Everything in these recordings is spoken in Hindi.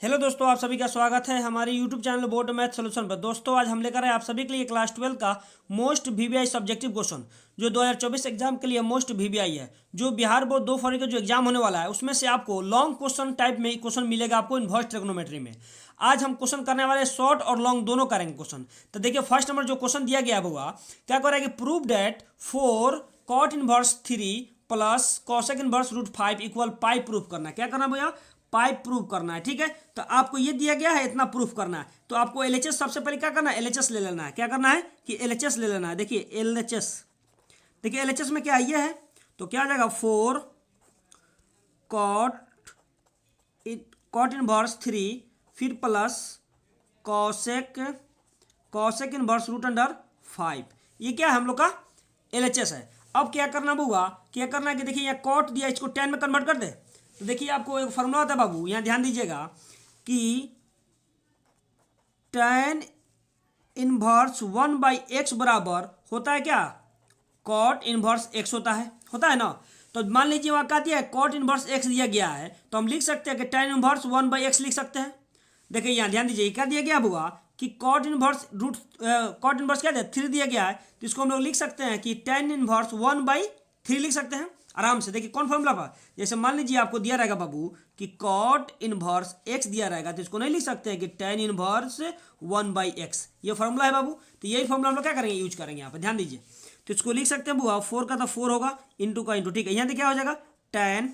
हेलो दोस्तों, आप सभी का स्वागत है हमारे YouTube channel board math solution पर। दोस्तों आज हम लेकर आए आप सभी के लिए क्लास 12 का मोस्ट वीवीआई सब्जेक्टिव क्वेश्चन जो 2024 एग्जाम के लिए मोस्ट वीवीआई है। जो बिहार बोर्ड 2 फरवरी का जो एग्जाम होने वाला है उसमें से आपको लॉन्ग क्वेश्चन टाइप में क्वेश्चन मिलेगा आपको इनवर्स ट्रिग्नोमेट्री में। आज हम क्वेश्चन करने वाले शॉर्ट और लॉन्ग दोनों करेंगे क्वेश्चन। तो देखिए फर्स्ट नंबर जो क्वेश्चन दिया गया होगा क्या कर रहा है कि prove that 4 cot inverse 3 plus cosec inverse root 5 equal pi proof करना है। क्या करना है भैया? पाई प्रूफ करना है। ठीक है, तो आपको ये दिया गया है इतना प्रूफ करना है, तो आपको एलएचएस सबसे पहले क्या करना है, एलएचएस ले लेना है। क्या करना है कि एलएचएस ले लेना है। देखिए एलएचएस, देखिए एलएचएस में क्या ये है तो क्या आ जाएगा 4 कॉट कॉट इनवर्स 3 फिर plus cosec cosec inverse root under 5। ये क्या है हम लोग का एलएचएस है। अब क्या करना होगा, क्या करना है कि देखिए यहाँ कॉट दिया, इसको tan में कन्वर्ट कर दे। तो देखिए आपको एक फॉर्मूला होता है बाबू, यहाँ ध्यान दीजिएगा कि tan इनवर्स 1/x बराबर होता है क्या, कॉट इनवर्स x होता है ना। तो मान लीजिए वहाँ क्या दिया है, कॉट इनवर्स x दिया गया है, तो हम लिख सकते हैं कि tan इनवर्स 1/x लिख सकते हैं। देखिए यहाँ ध्यान दीजिए क्या दिया गया हुआ कि कॉट इनवर्स क्या दिया, 3 दिया गया है, तो इसको हम लोग लिख सकते हैं कि tan इनवर्स 1/3 लिख सकते हैं आराम से। देखिए कौन फॉर्मूला पर, जैसे मान लीजिए आपको दिया रहेगा बाबू कि कॉट इनवर्स x दिया रहेगा, तो इसको नहीं लिख सकते हैं कि tan इनवर्स 1/x। ये फॉर्मूला है बाबू, तो यही फॉर्मूला हम लोग क्या करेंगे, यूज करेंगे यहाँ पर। ध्यान दीजिए, तो इसको लिख सकते हैं बुआ 4 का तो 4 होगा, इंटू का इंटू। ठीक है, यहाँ देखिए क्या हो जाएगा, tan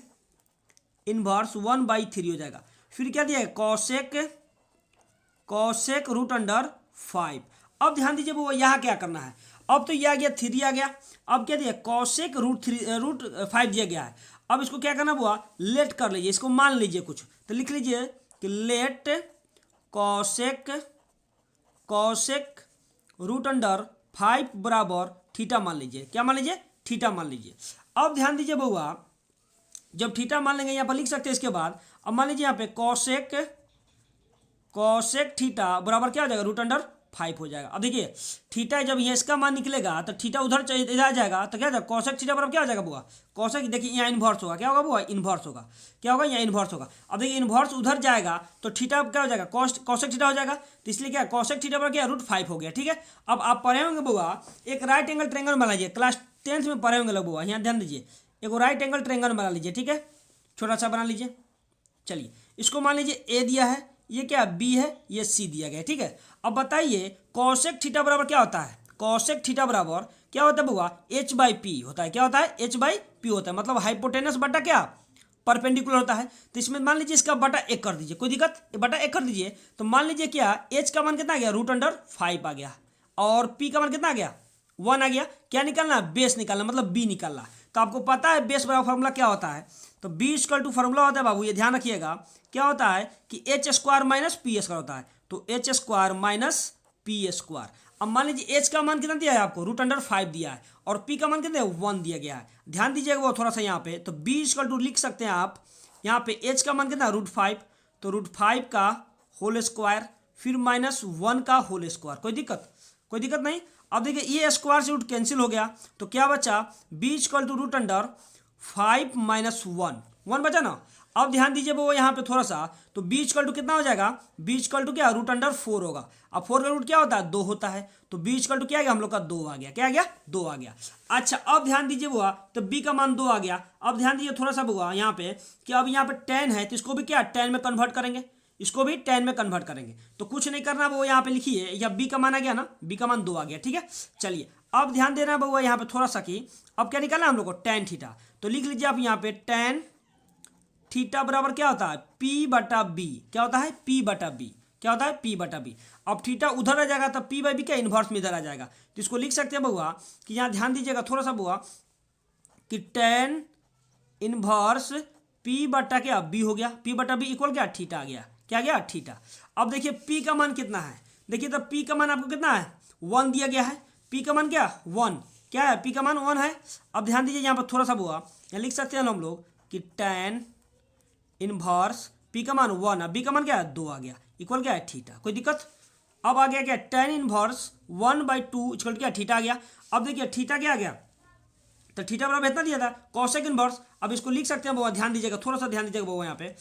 इनवर्स 1/3 हो जाएगा। फिर क्या दिया है, कॉसेक रूट अंडर 5। अब ध्यान दीजिए वो यहाँ क्या करना है, अब तो ये आ गया 3 आ गया, अब क्या दिया कॉसेक रूट 5 दिया गया है। अब इसको क्या करना हुआ, लेट कर लीजिए, इसको मान लीजिए कुछ, तो लिख लीजिए कि लेट कॉसेक रूट अंडर 5 बराबर थीटा मान लीजिए। क्या मान लीजिए, थीटा मान लीजिए। अब ध्यान दीजिए बउआ, जब थीटा मान लेंगे यहाँ पर लिख सकते हैं इसके बाद, अब मान लीजिए यहाँ पे कॉसेक थीटा बराबर क्या हो जाएगा, रूट अंडर 5 हो जाएगा। अब देखिए थीटा जब यहाँ इसका मान निकलेगा तो थीटा उधर इधर आ जाएगा, तो क्या हो जाएगा कॉसेक थीटा बराबर क्या हो जाएगा बुआ, कॉसेक। देखिए यहाँ इन्वर्स होगा, क्या होगा बुआ, इन्वर्स होगा। क्या होगा, यहाँ इन्वर्स होगा। अब देखिए इन्वर्स उधर जाएगा तो थीटा क्या हो जाएगा, कॉसेक थीटा हो जाएगा, तो इसलिए क्या कॉसेक थीटा बराबर क्या रूट 5 हो गया। ठीक है, अब आप पढ़े होंगे बुआ एक राइट एंगल ट्रायंगल बना लीजिए, क्लास 10th में पढ़े होंगे लोग बुआ। यहाँ ध्यान दीजिए, एक राइट एंगल ट्रायंगल बना लीजिए। ठीक है, छोटा सा बना लीजिए। चलिए इसको मान लीजिए ए दिया है, ये क्या बी है, ये सी दिया गया है। ठीक है, अब बताइए कॉसेक थीटा बराबर क्या होता है, कॉसेक थीटा बराबर क्या होता है बुआ, h/p होता है। क्या होता है, h/p होता है, मतलब हाइपोटेनस बटा क्या परपेंडिकुलर होता है। तो इसमें मान लीजिए इसका बटा 1 कर दीजिए, कोई दिक्कत, बटा 1 कर दीजिए। तो मान लीजिए क्या h का मान कितना आ गया, रूट अंडर 5 आ गया, और p का मान कितना आ गया, 1 आ गया। क्या निकालना, बेस निकालना, मतलब b निकालना। तो आपको पता है बेस बराबर फॉर्मूला क्या होता है, तो b इक्वल टू फॉर्मूला होता है बाबू, ये ध्यान रखिएगा क्या होता है कि h square minus p square होता है, तो h square minus p square. अब मान लीजिए h का मान कितना दिया है आपको, रूट अंडर 5 दिया है, और p का मान कितना है, 1 दिया गया है। ध्यान दीजिएगा वो थोड़ा सा यहाँ पे, तो b इक्वल टू लिख सकते हैं आप यहाँ पे h का मान कितना है, रूट 5, तो रूट 5 का होल स्क्वायर फिर माइनस 1 का होल स्क्वायर। कोई दिक्कत नहीं। अब देखिए ये स्क्वायर से रूट कैंसिल हो गया, तो क्या बचा, b equal to root under 5 minus 1 बचा ना। अब ध्यान दीजिए वो यहाँ पे थोड़ा सा, तो b इक्वल टू कितना हो जाएगा, b इक्वल टू क्या रूट अंडर 4 होगा। अब 4 का रूट क्या होता है, 2 होता है, तो b इक्वल टू क्या आ गया हम लोग का, 2 आ गया। क्या आ गया, 2 आ गया। अच्छा अब ध्यान दीजिए बुआ, तो b का मान 2 आ गया। अब ध्यान दीजिए थोड़ा सा बुआ यहाँ पे कि अब यहाँ पे tan है, तो इसको भी क्या tan में कन्वर्ट करेंगे, इसको भी tan में कन्वर्ट करेंगे। तो कुछ नहीं करना वो यहाँ पे लिखिए, या b का मान आ गया ना, b का मान 2 आ गया। ठीक है, चलिए अब ध्यान देना है बउआ यहाँ पे थोड़ा सा कि अब क्या निकालना है हम लोग को, tan थीटा। तो लिख लीजिए आप यहाँ पे tan थीटा बराबर क्या होता है, p/b। क्या होता है, p/b। क्या होता है, p/b। अब थीटा उधर आ जाएगा तो p/b क्या इन्वर्स में इधर आ जाएगा, तो इसको लिख सकते हैं बउआ कि यहाँ ध्यान दीजिएगा थोड़ा सा बुआ कि tan इन्वर्स p/क्या b हो गया, p/b इक्वल क्या थीटा आ गया। क्या गया, थीटा। अब देखिए p का मान कितना है, देखिए तो p का मान आपको कितना है, 1 दिया गया है, p का मान क्या 1, क्या है p का मान 1 है। अब ध्यान दीजिए यहाँ पर थोड़ा सा बुआ, यहाँ लिख सकते हैं हम लोग कि tan इनवर्स p का मान 1 है, b का मान क्या है 2 आ गया, इक्वल क्या है थीटा। कोई दिक्कत। अब आ गया क्या, tan इनवर्स 1/2 इक्वल क्या थीटा आ गया। अब देखिए थीटा क्या आ गया, तो थीटा बराबर इतना दिया था कॉसेक इनवर्स। अब इसको लिख सकते हैं बुआ, ध्यान दीजिएगा थोड़ा सा, ध्यान दीजिएगा बुआ यहाँ पे,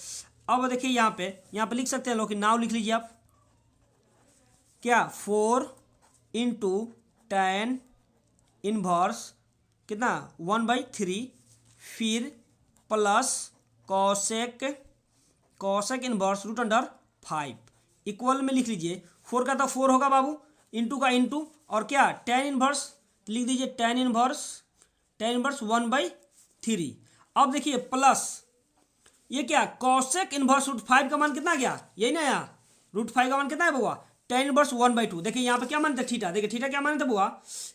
अब देखिए यहाँ पे लिख सकते हैं लोग कि नाउ लिख लीजिए आप, क्या 4 इंटू टेन इनवर्स कितना 1/3 फिर plus cosec inverse root under 5 equal में लिख लीजिए। 4 का तो 4 होगा बाबू, इंटू का इंटू, और क्या टेन इनवर्स लिख दीजिए, टेन इनवर्स 1/3। अब देखिए प्लस ये क्या कॉसेक इनवर्स रूट 5 का मान कितना गया, यही ना यहाँ रूट 5 का मान कितना है बुआ, टेन इनवर्स 1/2। देखिए यहाँ पे क्या मानते थीटा, देखिए थीटा क्या मानते बुआ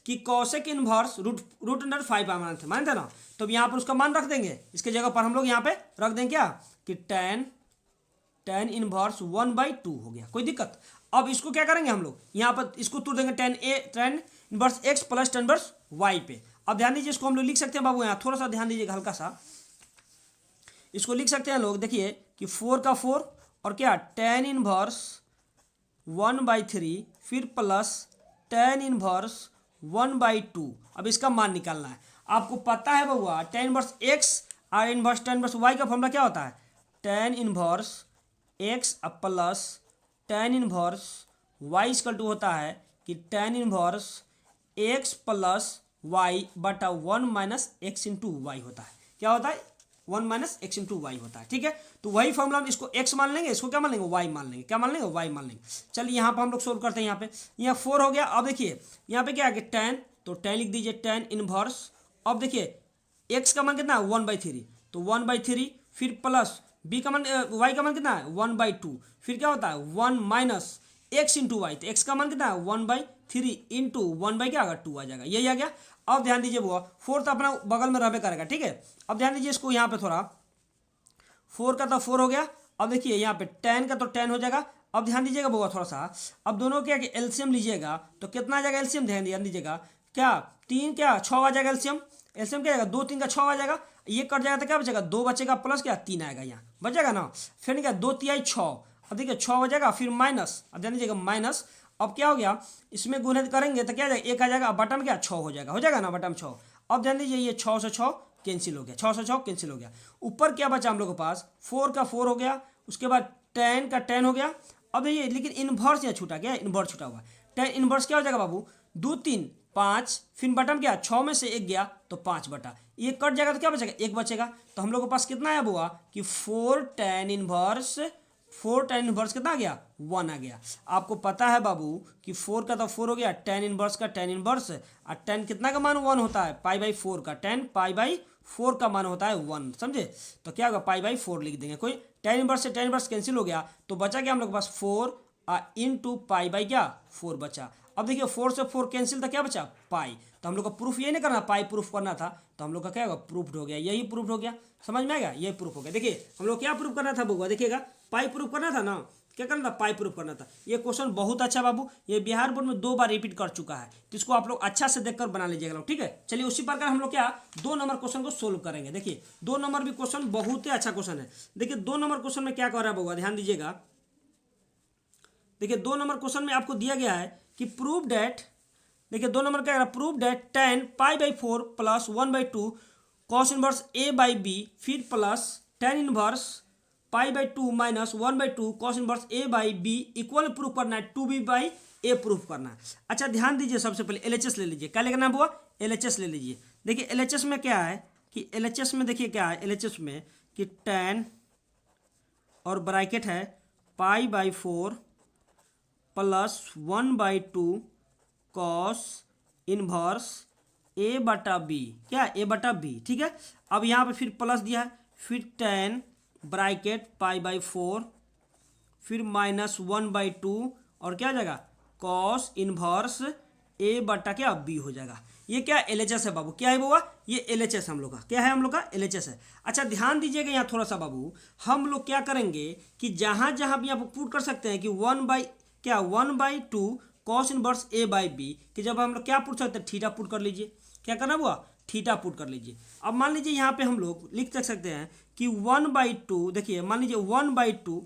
कि कॉसेक इनवर्स रूट अंडर 5 मानते ना, तो यहाँ पर उसका मान रख देंगे, इसके जगह पर हम लोग यहाँ पे रख देंगे क्या कि टेन इनवर्स 1/2 हो गया, कोई दिक्कत। अब इसको क्या करेंगे हम लोग, यहाँ पर इसको तोड़ देंगे tan inverse x plus tan inverse y पे। अब ध्यान दीजिए इसको हम लोग लिख सकते हैं बाबू, यहाँ थोड़ा सा ध्यान दीजिएगा हल्का सा, इसको लिख सकते हैं लोग, देखिए कि 4 का 4 और क्या टेन इनवर्स 1/3 फिर प्लस टेन इनवर्स 1/2। अब इसका मान निकालना है, आपको पता है बउआ टेन इनवर्स एक्स और इनवर्स टेन इनवर्स वाई का फॉर्मूला क्या होता है, tan inverse x plus tan inverse y equal to होता है कि tan inverse x plus y बटा 1 माइनस एक्स इंटू वाई होता है, क्या होता है 1 माइनस एक्स इंटू वाई होता है, ठीक है। तो वही फॉर्मूला हम इसको x मान लेंगे, इसको क्या मान लेंगे y मान लेंगे, क्या मान लेंगे y मान लेंगे। चलिए यहाँ पर हम लोग सोल्व करते हैं, यहाँ 4 हो गया। अब देखिए यहाँ पे क्या है टेन, तो टेन लिख दीजिए टेन इनवर्स। अब देखिए x का मान कितना है 1/3, तो 1/3 फिर प्लस b का मान y का मान कितना है 1/2, फिर क्या होता है 1 माइनस एक्स इंटू वाई, तो x का मान कितना है 1/3 इंटू 1 क्या आ गया 2 आ जाएगा, यही आ गया। अब ध्यान दीजिए वो 4 तो अपना बगल में रहबे करेगा, ठीक है। अब ध्यान दीजिए इसको यहाँ पे थोड़ा 4 का तो 4 हो गया। अब देखिए यहाँ पे 10 का तो 10 हो जाएगा। अब ध्यान दीजिएगा बुआ थोड़ा सा, अब दोनों क्या कि एलसीएम लीजिएगा तो कितना आ जाएगा एलसीएम, ध्यान दीजिएगा क्या 3 क्या 6 आ जाएगा एलसीएम क्या आएगा 2 3 का 6 आ जाएगा, ये कट जाएगा तो क्या बचेगा 2 बचेगा प्लस क्या 3 आएगा, यहाँ बचेगा ना, फिर क्या 2 3 6। अब देखिए 6 हो जाएगा फिर माइनस, अब ध्यान दीजिएगा माइनस, अब क्या हो गया इसमें गुणा करेंगे तो क्या आ जाएगा 1 आ जाएगा, बटा में क्या 6 हो जाएगा ना बटा में 6। अब ध्यान दीजिए ये 6 से 6 कैंसिल हो गया, 6 से 6 कैंसिल हो गया। ऊपर क्या बचा हम लोग के पास 4 का 4 हो गया, उसके बाद 10 का 10 हो गया। अब ये लेकिन इन्वर्स यहाँ छूटा, क्या इन्वर्स छूटा हुआ, 10 इन्वर्स क्या हो जाएगा बाबू 2 3 5, फिर बटा में क्या 6 में से 1 गया तो 5 बटा, ये कट जाएगा तो क्या बचेगा 1 बचेगा। तो हम लोग के पास कितना है बुआ कि 4 tan इनवर्स कितना आ गया 1 आ गया। आपको पता है बाबू कि 4 का तो 4 हो गया, tan इनवर्स का tan इनवर्स, और tan कितना का मान 1 होता है π/4 का, tan π/4 का मान होता है 1, समझे। तो क्या होगा π/4 लिख देंगे, कोई tan इनवर्स से tan इनवर्स कैंसिल हो गया, तो बचा क्या हम लोग के पास 4 इंटू π/4 बचा। अब देखिए 4 से 4 कैंसिल था, क्या बचा पाई, तो हम लोग का प्रूफ ये नहीं करना, पाई प्रूफ करना था, तो हम लोग का क्या होगा प्रूफ हो गया, यही प्रूफ हो गया, समझ में आएगा, ये प्रूफ हो गया। देखिए हम लोग क्या प्रूफ करना था बुआ, देखिएगा पाई प्रूफ करना था ना, क्या करना था पाई प्रूफ करना था। ये क्वेश्चन बहुत अच्छा बाबू, ये बिहार बोर्ड में 2 बार रिपीट कर चुका है, तो इसको आप लोग अच्छा से देखकर बना लीजिएगा लोग, ठीक है। चलिए उसी प्रकार हम लोग क्या 2 नंबर क्वेश्चन को सोल्व करेंगे। देखिए 2 नंबर भी क्वेश्चन बहुत ही अच्छा क्वेश्चन है। देखिए 2 नंबर क्वेश्चन में क्या कर रहा है बुआ, ध्यान दीजिएगा। देखिए 2 नंबर क्वेश्चन में आपको दिया गया है कि प्रूव डेट, देखिए 2 नंबर क्या prove that tan π/4 plus 1/2 cos inverse a/b, फिर plus tan inverse π/2 minus 1/2 cos inverse a/b equal proof करना है 2b/a प्रूफ करना है। अच्छा ध्यान दीजिए, सबसे पहले LHS ले लीजिए, क्या लेना हुआ LHS ले लीजिए। देखिए LHS में क्या है कि LHS में देखिए क्या है LHS में कि tan और ब्रैकेट है π/4 प्लस 1/2 कॉस इनवर्स a/b, क्या a/b, ठीक है। अब यहाँ पे फिर प्लस दिया है, फिर tan ब्रैकेट π/4 फिर माइनस 1/2 और क्या आ जाएगा कॉस इनवर्स a/क्या b हो जाएगा। ये क्या LHS है बाबू, क्या है बाबा ये LHS हम लोग का, क्या है हम लोग का LHS है। अच्छा ध्यान दीजिएगा यहाँ थोड़ा सा बाबू, हम लोग क्या करेंगे कि जहाँ जहाँ भी आप पुट कर सकते हैं कि 1/2 कॉस इनवर्स a/b, कि जब हम लोग क्या पुट सकते हैं थीटा पुट कर लीजिए, क्या करना हुआ थीटा पुट कर लीजिए। अब मान लीजिए यहाँ पे हम लोग लिख सकते हैं कि 1/2, देखिए मान लीजिए 1/2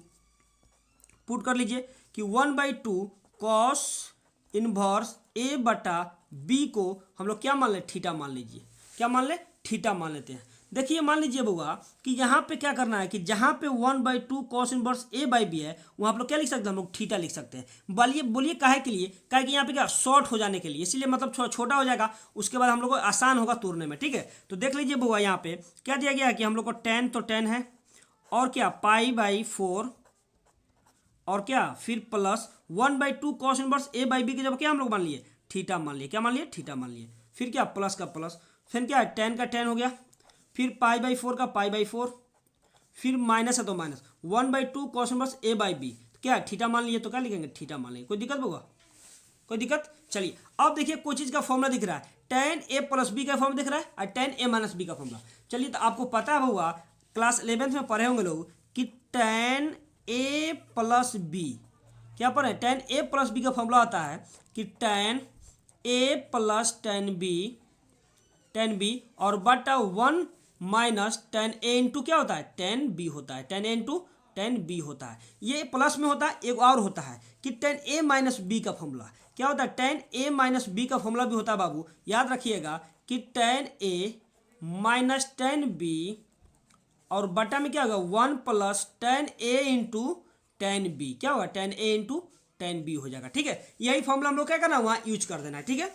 पुट कर लीजिए कि 1/2 कॉस इनवर्स a/b को हम लोग क्या मान ले थीटा मान लीजिए, क्या मान ले थीटा मान लेते हैं। देखिए मान लीजिए बुआ कि यहाँ पे क्या करना है कि जहाँ पे 1/2 cos inverse a by b है वहाँ आप लोग क्या लिख सकते हैं, हम लोग थीटा लिख सकते हैं। बोलिए बोलिए काहे के लिए, काहे कि यहाँ पे क्या शॉर्ट हो जाने के लिए, इसीलिए मतलब छोटा हो जाएगा, उसके बाद हम लोग को आसान होगा तोड़ने में। ठीक है, तो देख लीजिए बुआ यहाँ पे क्या दिया गया है कि हम लोग को 10 तो 10 है और क्या π/4 और क्या फिर plus 1/2 cos inverse a by b के जब क्या हम लोग मान लिए थीटा मान लिए, क्या मान लिए थीटा मान लिए, फिर क्या प्लस का प्लस, फिर क्या है 10 का 10 हो गया, फिर π/4 का π/4, फिर माइनस है तो minus 1/2 cos inverse a by b, क्या थीटा मान लिए तो क्या लिखेंगे थीटा मान लिए। कोई दिक्कत होगा, कोई दिक्कत। चलिए अब देखिए कोई चीज़ का फॉर्मूला दिख रहा है, tan a प्लस बी का फॉर्मूला दिख रहा है और tan a माइनस बी का फॉर्मूला। चलिए तो आपको पता होगा क्लास 11th में पढ़े होंगे लोग कि tan a प्लस बी, क्या पढ़े tan a प्लस बी का फॉर्मूला आता है कि tan a plus tan b और बटा 1 माइनस tan a इंटू क्या होता है tan b होता है, tan a into tan b होता है। ये प्लस में होता है, एक और होता है कि tan a माइनस बी का फॉर्मूला क्या होता है, tan a माइनस बी का फॉर्मूला भी होता है बाबू, याद रखिएगा कि tan a minus tan b और बटा में क्या होगा 1 plus tan a into tan b, क्या होगा tan a into tan b हो जाएगा। ठीक है, यही फॉर्मूला हम लोग क्या करना है वहाँ यूज कर देना है। ठीक है,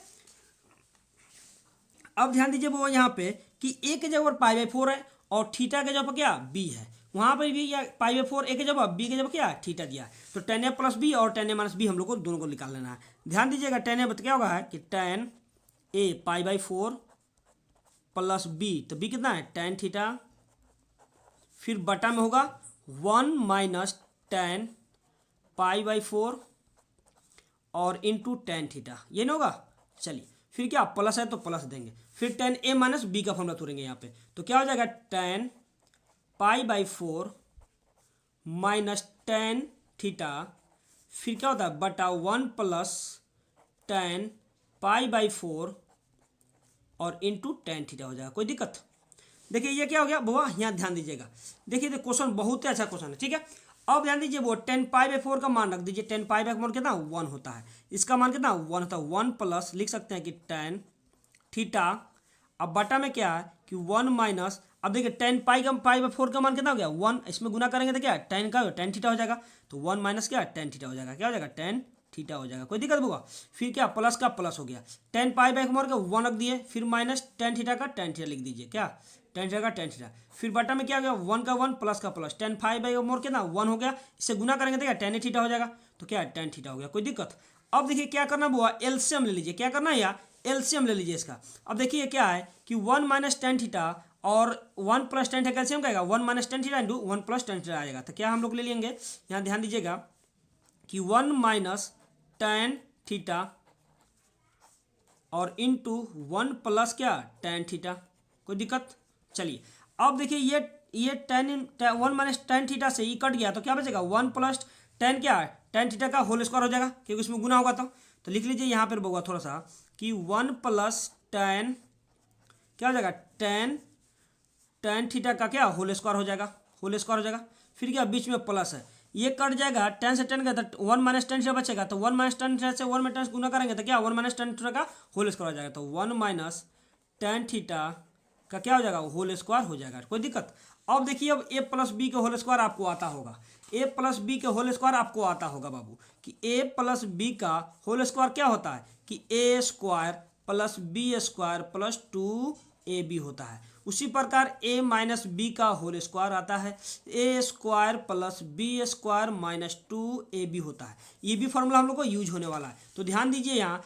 अब ध्यान दीजिए वो यहाँ पे कि a के जगह पर π/4 है और थीटा के जगह पर क्या b है, वहाँ पर भी या π/4 a के जगह b के जगह क्या थीटा दिया है, तो tan a प्लस b और tan a माइनस बी हम लोग को दोनों को निकाल लेना है। ध्यान दीजिएगा tan a क्या होगा है कि tan a π/4 प्लस b, तो b कितना है tan थीटा, फिर बटा में होगा 1 माइनस tan π/4 और इंटू tan थीटा, ये नहीं होगा। चलिए फिर क्या प्लस है तो प्लस देंगे, फिर tan a माइनस बी का फॉर्मूला तोड़ेंगे यहाँ पे, तो क्या हो जाएगा tan π/4 माइनस tan थीटा, फिर क्या होता है बटा 1 प्लस tan π/4 और इंटू tan थीटा हो जाएगा। कोई दिक्कत। देखिए ये क्या हो गया बुआ, यहाँ ध्यान दीजिएगा, देखिए क्वेश्चन बहुत ही अच्छा क्वेश्चन है। ठीक है, अब ध्यान दीजिए वो tan π/4 का मान रख दीजिए, tan π/4 कितना 1 होता है, इसका मान कितना 1 होता है, 1 प्लस लिख सकते हैं कि tan थीटा, अब बटा में क्या है कि 1 माइनस, अब देखिए tan π/4 का मान कितना हो गया 1, इसमें गुना करेंगे तो क्या tan का tan थीटा हो जाएगा, तो 1 माइनस क्या tan थीटा हो जाएगा, क्या हो जाएगा tan थीटा हो जाएगा। कोई दिक्कत होगा, फिर क्या प्लस का प्लस हो गया, tan π/4 का 1 रख दिए, फिर माइनस tan थीटा का tan थीटा लिख दीजिए, क्या tan थीटा का tan थीटा, फिर बटा में क्या हो गया 1 का 1 प्लस का प्लस, tan π/4 कितना 1 हो गया, इससे गुना करेंगे तो क्या tan थीटा हो जाएगा, तो क्या tan थीटा हो गया। कोई दिक्कत। अब देखिए क्या करना बुआ, एलसीएम ले लीजिए, क्या करना है यार एलसीएम ले लीजिए इसका। अब देखिए क्या है कि 1 माइनस tan थीटा और 1 प्लस tan थीटा का एलसीएम क्या आएगा 1 minus tan theta into 1 plus tan theta आएगा, तो क्या हम लोग ले लेंगे यहाँ ध्यान दीजिएगा कि 1 माइनस tan थीटा और इंटू 1 प्लस क्या tan थीटा। कोई दिक्कत। चलिए अब देखिए ये tan 1 माइनस tan थीटा से ही कट गया, तो क्या बचेगा 1 प्लस tan क्या है tan थीटा का होल स्क्वायर हो जाएगा, क्योंकि इसमें गुना होगा तो लिख लीजिए यहाँ पर होगा थोड़ा सा कि 1 प्लस tan क्या हो जाएगा tan थीटा का क्या होल स्क्वायर हो जाएगा, होल स्क्वायर हो जाएगा, फिर क्या बीच में प्लस है, ये कट जाएगा tan से tan का, तो 1 माइनस tan थीटा बचेगा, तो 1 माइनस tan थीटा से 1 में tan से गुना करेंगे तो क्या 1 माइनस tan थीटा का होल स्क्वायर हो जाएगा, तो 1 माइनस tan थीटा का क्या हो जाएगा होल स्क्वायर हो जाएगा। कोई दिक्कत। अब देखिए अब a प्लस बी का होल स्क्वायर आपको आता होगा, a प्लस बी का होल स्क्वायर आपको आता होगा बाबू कि a प्लस बी का होल स्क्वायर क्या होता है कि a square plus b square plus 2ab होता है। उसी प्रकार a माइनस बी का होल स्क्वायर आता है a square plus b square minus 2ab होता है। ये भी फॉर्मूला हम लोग को यूज होने वाला है, तो ध्यान दीजिए यहाँ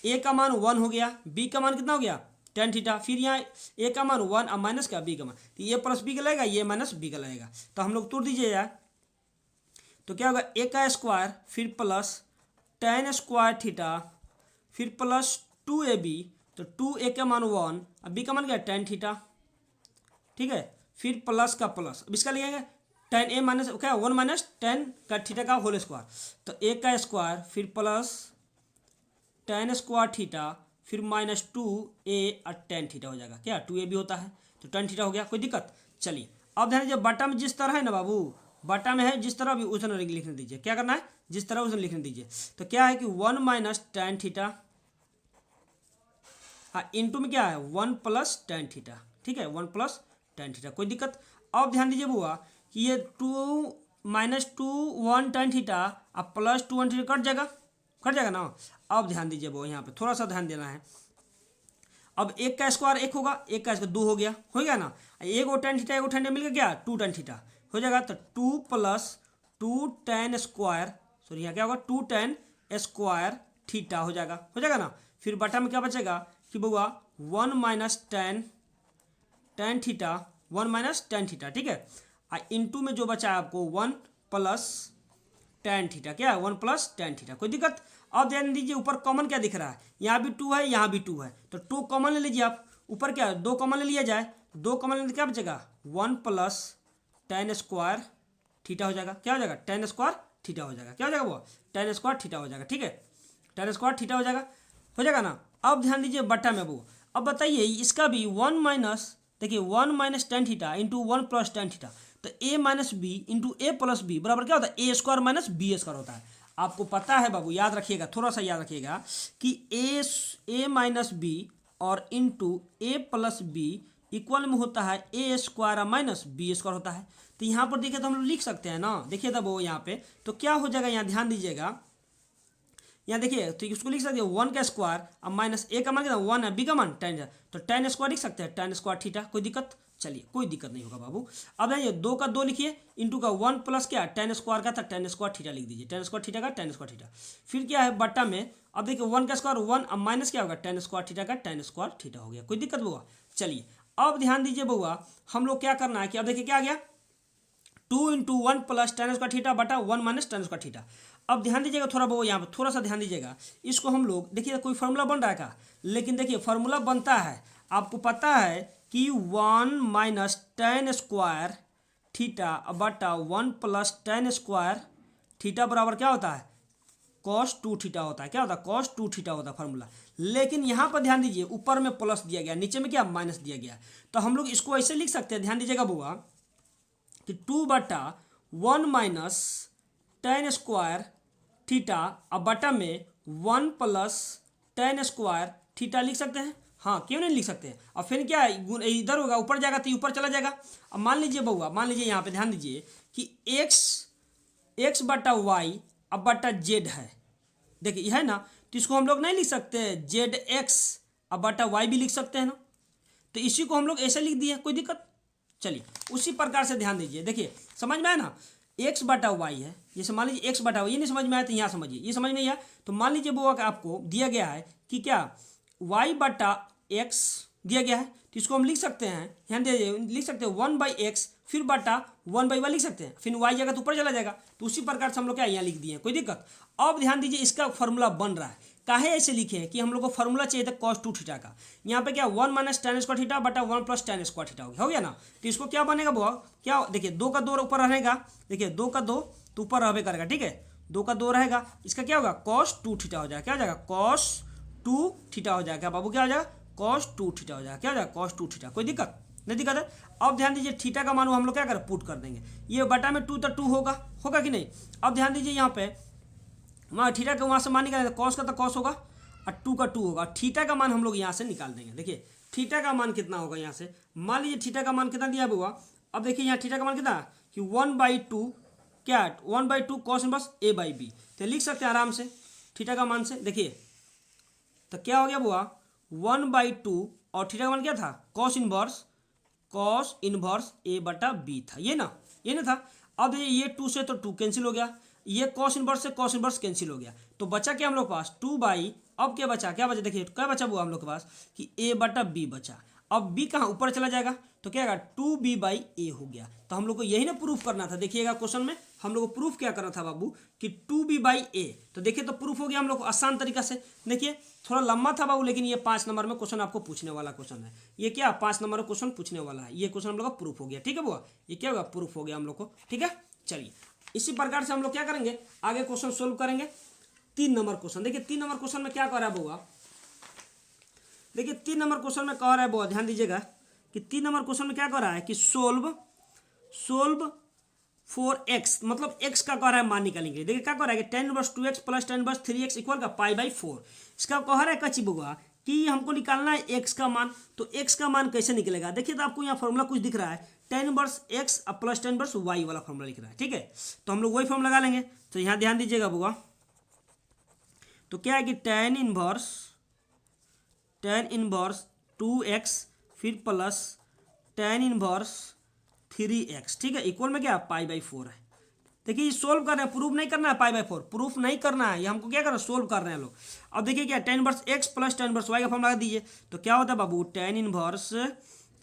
a का मान 1 हो गया, b का मान कितना हो गया tan थीटा, फिर यहाँ a का मान 1 और माइनस का b का मान, तो ये प्लस बी का लगेगा ये माइनस बी का लगेगा, तो हम लोग तोड़ दीजिए यार, तो क्या होगा a का स्क्वायर फिर प्लस tan स्क्वायर थीटा फिर प्लस 2ab, तो 2a का मान 1 और b का मान क्या tan थीटा, ठीक है, फिर प्लस का प्लस, अब इसका लिखेंगे tan a माइनस क्या 1 माइनस tan का थीटा का होल स्क्वायर, तो a का स्क्वायर फिर प्लस tan स्क्वायर थीटा फिर माइनस 2a और tan थीटा हो जाएगा, क्या 2ab होता है, तो tan थीटा हो गया। कोई दिक्कत। चलिए अब ध्यान दीजिए बटा में जिस तरह है ना बाबू, बटा में है जिस तरह भी उस तरह लिखने दीजिए, क्या करना है जिस तरह उस तरह लिखने दीजिए, तो क्या है कि 1 माइनस tan थीटा, हाँ इंटू में क्या है 1 प्लस tan थीटा, ठीक है 1 प्लस टेन थीटा, कोई दिक्कत। अब ध्यान दीजिए बुआ कि ये 2 -2 1 टेन थीटा अब +2 1 थीटा कट जाएगा ना। अब ध्यान दीजिए बुआ, यहाँ पे थोड़ा सा ध्यान देना है। अब एक का स्क्वायर एक होगा, एक का स्क्वायर 2 हो गया ना। एक वो टेन थीटा मिल गया क्या, 2 टेन थीटा हो जाएगा। तो 2 + 2 टेन स्क्वायर, सॉरी यहाँ क्या होगा 2 टेन स्क्वायर थीटा हो जाएगा ना। फिर बटा में क्या बचेगा कि बउआ 1 - टेन थीटा, 1 - टेन थीटा, ठीक है। इंटू में जो बचा है आपको 1 + टेन थीटा, क्या है 1 + टेन थीटा, कोई दिक्कत। अब ध्यान दीजिए ऊपर कॉमन क्या दिख रहा है, यहाँ भी 2 है यहाँ भी 2 है, तो 2 कॉमन ले लीजिए आप। ऊपर क्या है 2 कॉमन ले लिया जाए, 2 कॉमन लेने क्या बचेगा 1 + टेन स्क्वायर थीटा हो जाएगा, क्या हो जाएगा टेन स्क्वायर थीटा हो जाएगा, क्या हो जाएगा वो टेन स्क्वायर थीटा हो जाएगा, ठीक है। टेन स्क्वायर थीटा हो जाएगा ना। अब ध्यान दीजिए बटा में वो, अब बताइए इसका भी 1 - देखिए 1 - tan theta into 1 + tan theta, तो a - b into a + b बराबर क्या होता है a² - b² होता है। आपको पता है बाबू, याद रखिएगा, थोड़ा सा याद रखिएगा कि a - b और इंटू a + b इक्वल में होता है a² - b² होता है। तो यहाँ पर देखिए तो हम लोग लिख सकते हैं ना, देखिए तब वो यहाँ पे तो क्या हो जाएगा, यहाँ ध्यान दीजिएगा, यहाँ देखिए तो इसको लिख सकते हैं 1 का स्क्वायर अब माइनस a का मान कितना 1 है, b का मान 10 है, तो टेन स्क्वायर लिख सकते हैं, टेन स्क्वायर थीटा, कोई दिक्कत। चलिए कोई दिक्कत नहीं होगा बाबू। अब ये 2 का 2 लिखिए इंटू का 1 प्लस क्या टेन स्क्वायर का था, टेन स्क्वायर थीटा लिख दीजिए, टेन स्क्वायर थीटा का टेन स्क्वायर थीटा। फिर क्या है बट्टा में, अब देखिए 1 का स्क्वायर 1, अब माइनस क्या होगा टेन स्क्वायर थीटा का टेन स्क्वायर थीटा हो गया, कोई दिक्कत बउआ। चलिए अब ध्यान दीजिए बउआ, हम लोग क्या करना है कि अब देखिए क्या आ गया 2 × 1 + टेन स्क्वायर थीटा बटा 1 - टेन स्क्वायर थीटा। अब ध्यान दीजिएगा थोड़ा बहुत, यहाँ पर थोड़ा सा ध्यान दीजिएगा, इसको हम लोग देखिए कोई फार्मूला बन रहा है का, लेकिन देखिए फार्मूला बनता है, आपको पता है कि 1 - टेन स्क्वायर थीटा बटा 1 + टेन स्क्वायर थीटा बराबर क्या होता है cos 2 थीटा होता है, क्या होता है cos 2 थीटा होता है फार्मूला। लेकिन यहाँ पर ध्यान दीजिए ऊपर में प्लस दिया गया, नीचे में क्या माइनस दिया गया, तो हम लोग इसको ऐसे लिख सकते हैं, ध्यान दीजिएगा बुआ कि 2 बटा 1 - टेन स्क्वायर थीटा अब बटा में 1 + टेन स्क्वायर थीटा लिख सकते हैं। हाँ क्यों नहीं लिख सकते। अब फिर क्या है इधर होगा ऊपर जाएगा तो ऊपर चला जाएगा। अब मान लीजिए बउआ, मान लीजिए यहाँ पे ध्यान दीजिए कि x बटा y अब बटा z है, देखिए यह है ना, तो इसको हम लोग नहीं लिख सकते zx अब बटा y भी लिख सकते हैं ना, तो इसी को हम लोग ऐसे लिख दिए, कोई दिक्कत। चलिए उसी प्रकार से ध्यान दीजिए, देखिए समझ में आया ना, x बटा y है, जैसे मान लीजिए x बटा y, ये नहीं समझ में आया तो यहाँ समझिए, ये समझ में नहीं आया तो मान लीजिए बुआ का आपको दिया गया है कि क्या y बटा x दिया गया है, तो इसको हम लिख सकते हैं, ध्यान दीजिए लिख सकते हैं 1/x फिर बटा 1/y लिख सकते हैं, फिर y जाएगा तो ऊपर चला जाएगा, तो उसी प्रकार से हम लोग क्या यहाँ लिख दिए, कोई दिक्कत। अब ध्यान दीजिए इसका फॉर्मूला बन रहा है, काहे ऐसे लिखे हैं कि हम लोग को फॉर्मूला चाहिए था cos 2 थीटा का, यहाँ पे क्या 1 - टेन स्क्वायर थीटा बटा 1 + टेन स्क्वायर थीटा हो गया ना, तो इसको क्या बनेगा बुआ, क्या देखिए 2 का 2 ऊपर रहेगा, देखिए 2 का 2 तो ऊपर रहबे करेगा, ठीक है 2 का 2 रहेगा, इसका क्या होगा cos 2 थीटा हो जाएगा, क्या हो जाएगा cos 2 थीटा हो जाएगा बाबू, क्या हो जाएगा cos 2 थीटा हो जाएगा, क्या हो जाएगा cos 2 थीटा, कोई दिक्कत नहीं दिक्कत है। अब ध्यान दीजिए थीटा का मान हम लोग क्या करें पुट कर देंगे, ये बटा में 2 तो 2 होगा कि नहीं। अब ध्यान दीजिए यहाँ पे वहाँ थीटा का वहाँ से मान निकालेंगे, कॉस का तो कॉस होगा और 2 का 2 होगा, थीटा का मान हम लोग यहाँ से निकाल देंगे। देखिए थीटा का मान कितना होगा, यहाँ से मान लीजिए थीटा का मान कितना दिया हुआ, अब देखिए यहाँ थीटा का मान कितना कि 1/2 क्या 1/2 cos इनवर्स a/b, तो लिख सकते हैं आराम से थीटा का मान से। देखिए तो क्या हो गया बुआ 1/2 और थीटा का मान क्या था cos इनवर्स a/b था, ये ना था। अब ये 2 से तो 2 कैंसिल हो गया, ये cos इनवर्स से cos इनवर्स कैंसिल हो गया, तो बचा क्या हम लोग के पास 2/, अब क्या बचा देखिए क्या बचा हुआ हम लोग के पास कि a/b बचा। अब b कहाँ ऊपर चला जाएगा तो क्या होगा 2b/a हो गया। तो हम लोग को यही ना प्रूफ करना था, देखिएगा क्वेश्चन में हम लोग को प्रूफ क्या करना था बाबू कि 2b/a, तो देखिए तो प्रूफ हो गया हम लोग को आसान तरीका से। देखिए थोड़ा लंबा था बाबू, लेकिन ये 5 नंबर में क्वेश्चन आपको पूछने वाला क्वेश्चन है, ये क्या 5 नंबर में क्वेश्चन पूछने वाला है, ये क्वेश्चन हम लोग का प्रूफ हो गया, ठीक है बुआ, ये क्या होगा प्रूफ हो गया हम लोग को, ठीक है। चलिए इसी प्रकार से हम लोग क्या करेंगे आगे क्वेश्चन सोल्व करेंगे। 3 नंबर क्वेश्चन, देखिए 3 नंबर क्वेश्चन में क्या कर रहा है बुआ, देखिए 3 नंबर क्वेश्चन में कह रहा है बुआ, ध्यान दीजिएगा कि 3 नंबर क्वेश्चन में क्या कर रहा है कि सोल्व फॉर x, मतलब x का कह रहा है मान निकालेंगे। देखिए क्या कह रहा है कि tan 1 2x + tan 1 3x = π/4, इसका कह रहा है कच्ची बुआ कि हमको निकालना है एक्स का मान। तो एक्स का मान कैसे निकलेगा, देखिए तो आपको यहाँ फॉर्मूला कुछ दिख रहा है, tan inverse x plus tan inverse y वाला फॉर्मूला लिख रहा है, ठीक है। तो हम लोग वही फॉर्मूला लगा लेंगे। तो यहाँ ध्यान दीजिएगा बुआ, तो क्या है कि tan इनवर्स 2x फिर प्लस tan इनवर्स 3x, ठीक है, इक्वल में क्या π/4 है। देखिए ये सोल्व कर रहे हैं, प्रूफ नहीं करना है π/4, प्रूफ नहीं करना है, ये हमको क्या करना है, सोल्व कर रहे हैं लोग। अब देखिए क्या tan inverse x plus tan inverse y का फॉर्मूला लगा दीजिए। तो क्या होता है बाबू, tan इनवर्स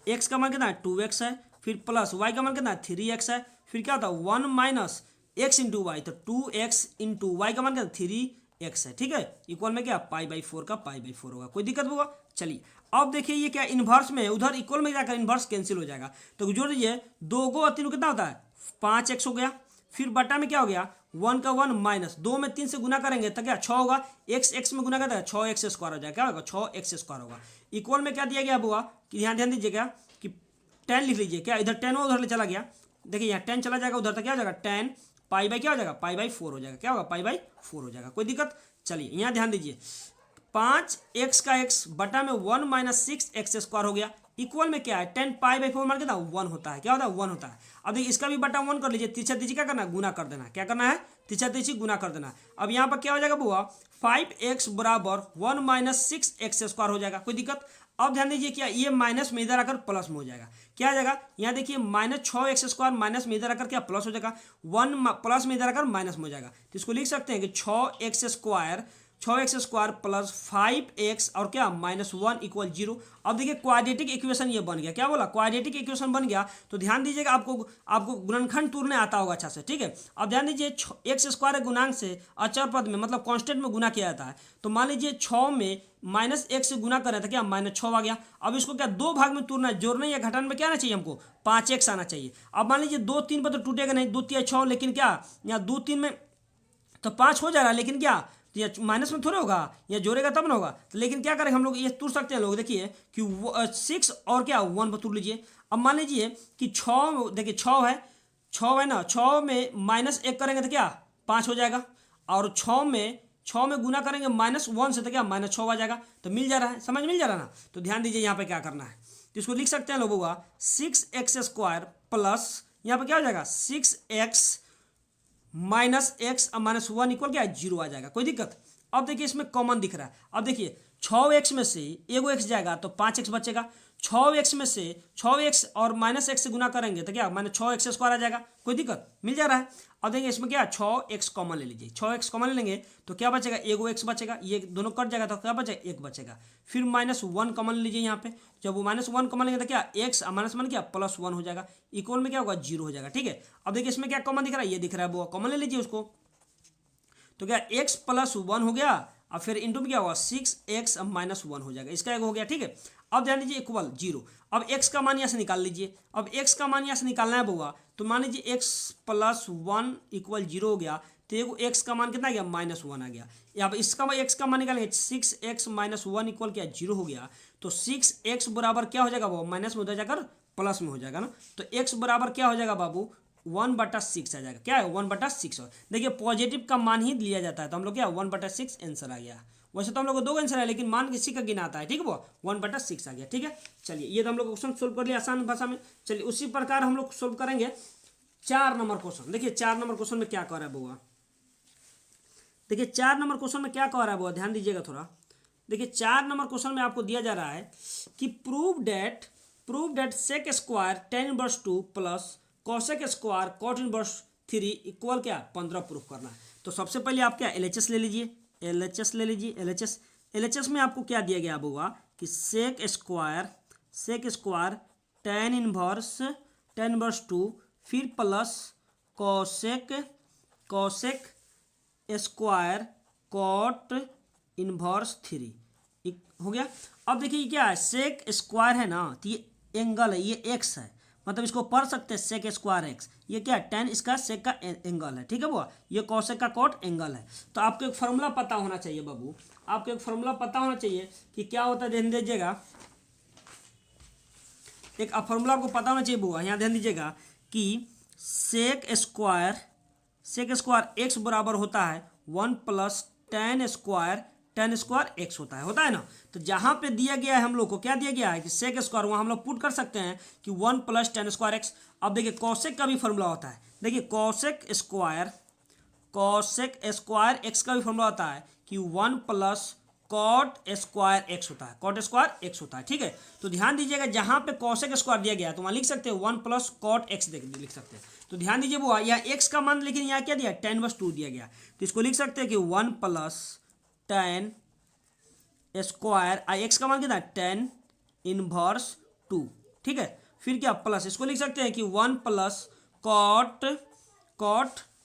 x का मान कितना है 2x है, फिर प्लस y का मान कितना है 3x है, फिर क्या होता है 1 माइनस x इंटू वाई, तो 2x इंटू वाई का मान कितना 3x है, ठीक है, इक्वल में क्या π/4 का π/4 होगा। कोई दिक्कत होगा, चलिए अब देखिए ये क्या इन्वर्स में है, उधर इक्वल में जाकर इन्वर्स कैंसिल हो जाएगा। तो जोड़ दीजिए 2 को 3 कितना होता है 5x हो गया, फिर बटा में क्या हो गया 1 का 1 माइनस 2 में 3 से गुना करेंगे तो क्या 6 होगा, x में गुना करता है 6x स्क्वायर हो जाएगा, क्या होगा 6x स्क्वायर होगा। इक्वल में क्या दिया गया बुआ कि ध्यान दीजिएगा कि 10 लिख लीजिए, क्या इधर 10 उधर ले चला गया, देखिए यहाँ 10 चला जाएगा उधर, तो क्या हो जाएगा 10 पाई क्या हो जाएगा π/4 हो जाएगा, क्या होगा π/4 हो जाएगा। कोई दिक्कत, चलिए यहाँ ध्यान दीजिए 5x का x बटा में 1 माइनस 6x स्क्वायर हो गया, इक्वल में क्या है 10 π/4 मान कितना 1 होता है, क्या होता है 1 होता है। अब देखिए इसका भी बटा 1 कर लीजिए, तीसरा तीसरी क्या करना है गुना कर देना, क्या करना है तीसरा तीसरी गुना कर देना। अब यहाँ पर क्या हो जाएगा बुआ 5x बराबर 1 माइनस 6x स्क्वायर हो जाएगा, कोई दिक्कत। अब ध्यान दीजिए क्या ये माइनस में इधर आकर प्लस में हो जाएगा, क्या आ जाएगा यहाँ देखिए माइनस 6x स्क्वायर माइनस में इधर आकर क्या प्लस हो जाएगा, 1 प्लस में इधर आकर माइनस में हो जाएगा। तो इसको लिख सकते हैं कि 6x स्क्वायर प्लस 5x और क्या -1 इक्वल 0। अब देखिए क्वाड्रेटिक इक्वेशन ये बन गया, क्या बोला क्वाड्रेटिक इक्वेशन बन गया। तो ध्यान दीजिएगा आपको गुणनखंड तोड़ने आता होगा अच्छा से, ठीक है। अब ध्यान दीजिए x स्क्वायर गुणांक से अचर पद में मतलब कांस्टेंट में गुना किया जाता है। तो मान लीजिए 6 में -1 से गुना कर रहे थे, क्या -6 आ गया। अब इसको क्या दो भाग में तोड़ना है, जोड़ना या घटाने में क्या आना चाहिए हमको 5x आना चाहिए। अब मान लीजिए 2 3 पर तो टूटेगा नहीं, 2 3 6, लेकिन क्या यहाँ 2 3 में तो 5 हो जा रहा है, लेकिन क्या ये माइनस में थोड़े होगा, या जोड़ेगा तब ना होगा। तो लेकिन क्या करें हम लोग ये तोड़ सकते हैं लोग, देखिए कि 6 और क्या 1 पर तोड़ लीजिए। अब मान लीजिए कि 6 देखिए 6 है ना, 6 में -1 करेंगे तो क्या 5 हो जाएगा, और 6 में गुना करेंगे -1 से तो क्या -6 आ जाएगा। तो मिल जा रहा है, समझ मिल जा रहा है ना। तो ध्यान दीजिए यहाँ पे क्या करना है, तो इसको लिख सकते हैं लोगों का 6x स्क्वायर प्लस यहाँ पे क्या हो जाएगा 6x माइनस एक्स -1 इक्वल क्या 0 आ जाएगा, कोई दिक्कत। अब देखिए इसमें कॉमन दिख रहा है, अब देखिए 6x में से एगो x जाएगा तो 5x बचेगा, 6x में से 6x और -x से गुना करेंगे तो क्या -6x स्क्वायर आ जाएगा, कोई दिक्कत मिल जा रहा है। अब देखिए इसमें क्या 6x कॉमन ले लीजिए, 6x कॉमन ले लेंगे तो क्या बचेगा एगो x बचेगा, ये दोनों कट जाएगा तो क्या बचेगा 1 बचेगा। फिर -1 कॉमन लीजिए यहाँ पे, जब वो -1 कॉमन लेंगे तो क्या x -1 क्या +1 हो जाएगा, इक्वल में क्या होगा 0 हो जाएगा, ठीक है। अब देखिए इसमें क्या कॉमन दिख रहा है, ये दिख रहा है वो कॉमन ले लीजिए उसको, तो क्या x +1 हो गया, अब फिर इंटू में क्या होगा 6x -1 हो जाएगा, इसका एक हो गया, ठीक है। अब ध्यान दीजिए इक्वल 0। अब x का मान यहाँ से निकाल लीजिए, अब x का मान यहाँ से निकालना है बुआ, तो मान लीजिए x +1 इक्वल 0 हो गया, तो एगो x का मान कितना आ गया -1 आ गया। अब इसका x का मान निकालेंगे 6x -1 इक्वल क्या 0 हो गया, तो 6x बराबर क्या हो जाएगा वो माइनस में उधर जाकर प्लस में हो जाएगा ना। तो x बराबर क्या हो जाएगा बाबू 1/6 आ जाएगा, क्या है 1/6। देखिए पॉजिटिव का मान ही लिया जाता है, तो हम लोग क्या 1/6 आंसर आ गया। वैसे तो हम लोग को 2 आंसर है, लेकिन मान किसी का गिना आता है, ठीक है वो 1/6 आ गया, ठीक है। चलिए ये तो हम लोग क्वेश्चन सोल्व कर लिया आसान भाषा में। चलिए उसी प्रकार हम लोग सोल्व करेंगे 4 नंबर क्वेश्चन। देखिए 4 नंबर क्वेश्चन में क्या कह रहा है बुआ, देखिए 4 नंबर क्वेश्चन में क्या कह रहा है बुआ, ध्यान दीजिएगा थोड़ा। देखिए 4 नंबर क्वेश्चन में आपको दिया जा रहा है कि prove that sec square tan inverse 2 plus cosec square cot inverse 3 equal क्या 15 प्रूफ करना है। तो सबसे पहले आप क्या LHS ले लीजिए, LHS ले लीजिए। LHS में आपको क्या दिया गया होगा कि सेक स्क्वायर tan इनवर्स 2 फिर plus cosec square cot inverse 3 हो गया। अब देखिए क्या है सेक स्क्वायर है ना, तो ये एंगल है, ये x है, मतलब इसको पढ़ सकते हैं सेक स्क्वायर एक्स, ये क्या है tan इसका सेक का एंगल है, ठीक है वो, ये कॉसेक का कॉट एंगल है। तो आपको एक फॉर्मूला पता होना चाहिए बाबू, आपको एक फॉर्मूला पता होना चाहिए कि क्या होता है, ध्यान दीजिएगा एक फॉर्मूला आपको पता होना चाहिए बुआ, यहाँ ध्यान दीजिएगा कि सेक स्क्वायर एक्स बराबर होता है 1 + tan square ten square x होता है ना। तो जहाँ पे दिया गया है हम लोग को, क्या दिया गया है कि सेक स्क्वायर, वहाँ हम लोग पुट कर सकते हैं कि 1 प्लस टेन स्क्वायर एक्स। अब देखिए कॉसेक का भी फॉर्मूला होता है, देखिए कॉसेक स्क्वायर एक्स का भी फॉर्मूला होता है कि 1 प्लस कॉट स्क्वायर एक्स होता है, कॉट स्क्वायर एक्स होता है, ठीक है। तो ध्यान दीजिएगा जहाँ पे कॉसेक स्क्वायर दिया गया है तो वहाँ लिख सकते हैं 1 प्लस कॉट एक्स लिख सकते हैं। तो ध्यान दीजिए वो यहाँ एक्स का मान, लेकिन यहाँ क्या दिया, tan इनवर्स 2 दिया गया, तो इसको लिख सकते हैं कि 1 प्लस tan स्क्वायर, एक्स का मान कितना है, tan इनवर्स 2, ठीक है। फिर क्या प्लस, इसको लिख सकते हैं कि 1 प्लस कॉट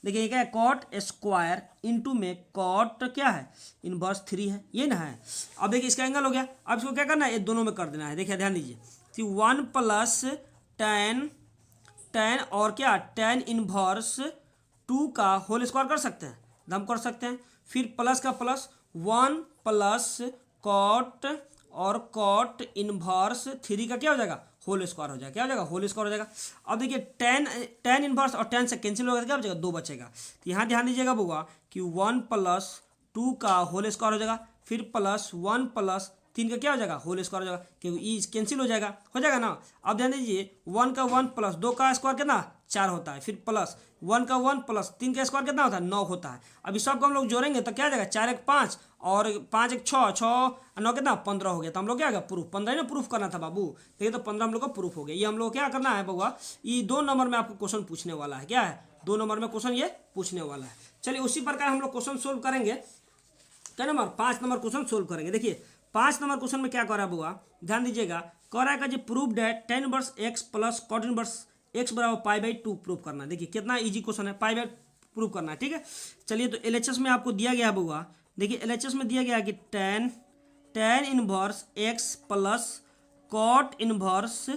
देखिए क्या है, कॉट स्क्वायर इंटू में कॉट क्या है, इनवर्स 3 है, ये ना है। अब देखिए इसका एंगल हो गया, अब इसको क्या करना है, ये दोनों में कर देना है। देखिए ध्यान दीजिए कि 1 प्लस tan और क्या tan इनवर्स 2 का होल स्क्वायर कर सकते हैं, हम कर सकते हैं। फिर प्लस का प्लस 1 प्लस कॉट और कॉट इनवर्स 3 का क्या हो जाएगा, होल स्क्वायर हो जाएगा, क्या हो जाएगा, होल स्क्वायर हो जाएगा। अब देखिए tan इनवर्स और tan से कैंसिल होगा तो क्या बचेगा, 2 बचेगा। तो यहाँ ध्यान दीजिएगा बुआ कि 1 प्लस 2 का होल स्क्वायर हो जाएगा, फिर प्लस 1 प्लस 3 का क्या हो जाएगा, होल स्क्वायर हो जाएगा, क्योंकि ई कैंसिल हो जाएगा ना। अब ध्यान दीजिए 1 का 1 प्लस 2 का स्क्वायर कितना, 4 होता है, फिर प्लस 1 का 1 प्लस 3 का स्क्वायर कितना होता है, 9 होता है। अभी सबको हम लोग जोड़ेंगे तो क्या आ जाएगा, 4 एक 5 और 5 एक 6, 6 9 कितना 15 हो गया। तो हम लोग क्या आ गया, प्रूफ 15 ना प्रूफ करना था बाबू, देखिए तो 15 हम लोग का प्रूफ हो गया। ये हम लोग क्या करना है बउआ, ये 2 नंबर में आपको क्वेश्चन पूछने वाला है, क्या है, 2 नंबर में क्वेश्चन ये पूछने वाला है। चलिए उसी प्रकार हम लोग क्वेश्चन सोल्व करेंगे, क्या नंबर 5 नंबर क्वेश्चन सोल्व करेंगे। देखिए 5 नंबर क्वेश्चन में क्या कर रहा है बुआ, ध्यान दीजिएगा, कह रहा है कि prove that tan inverse x plus cot inverse x बराबर π/2 प्रूव करना है। देखिए कितना इजी क्वेश्चन है, π/2 प्रूव करना है, ठीक है। चलिए तो एलएचएस में आपको दिया गया है बुआ, देखिए एलएचएस में दिया गया है कि tan inverse x plus cot inverse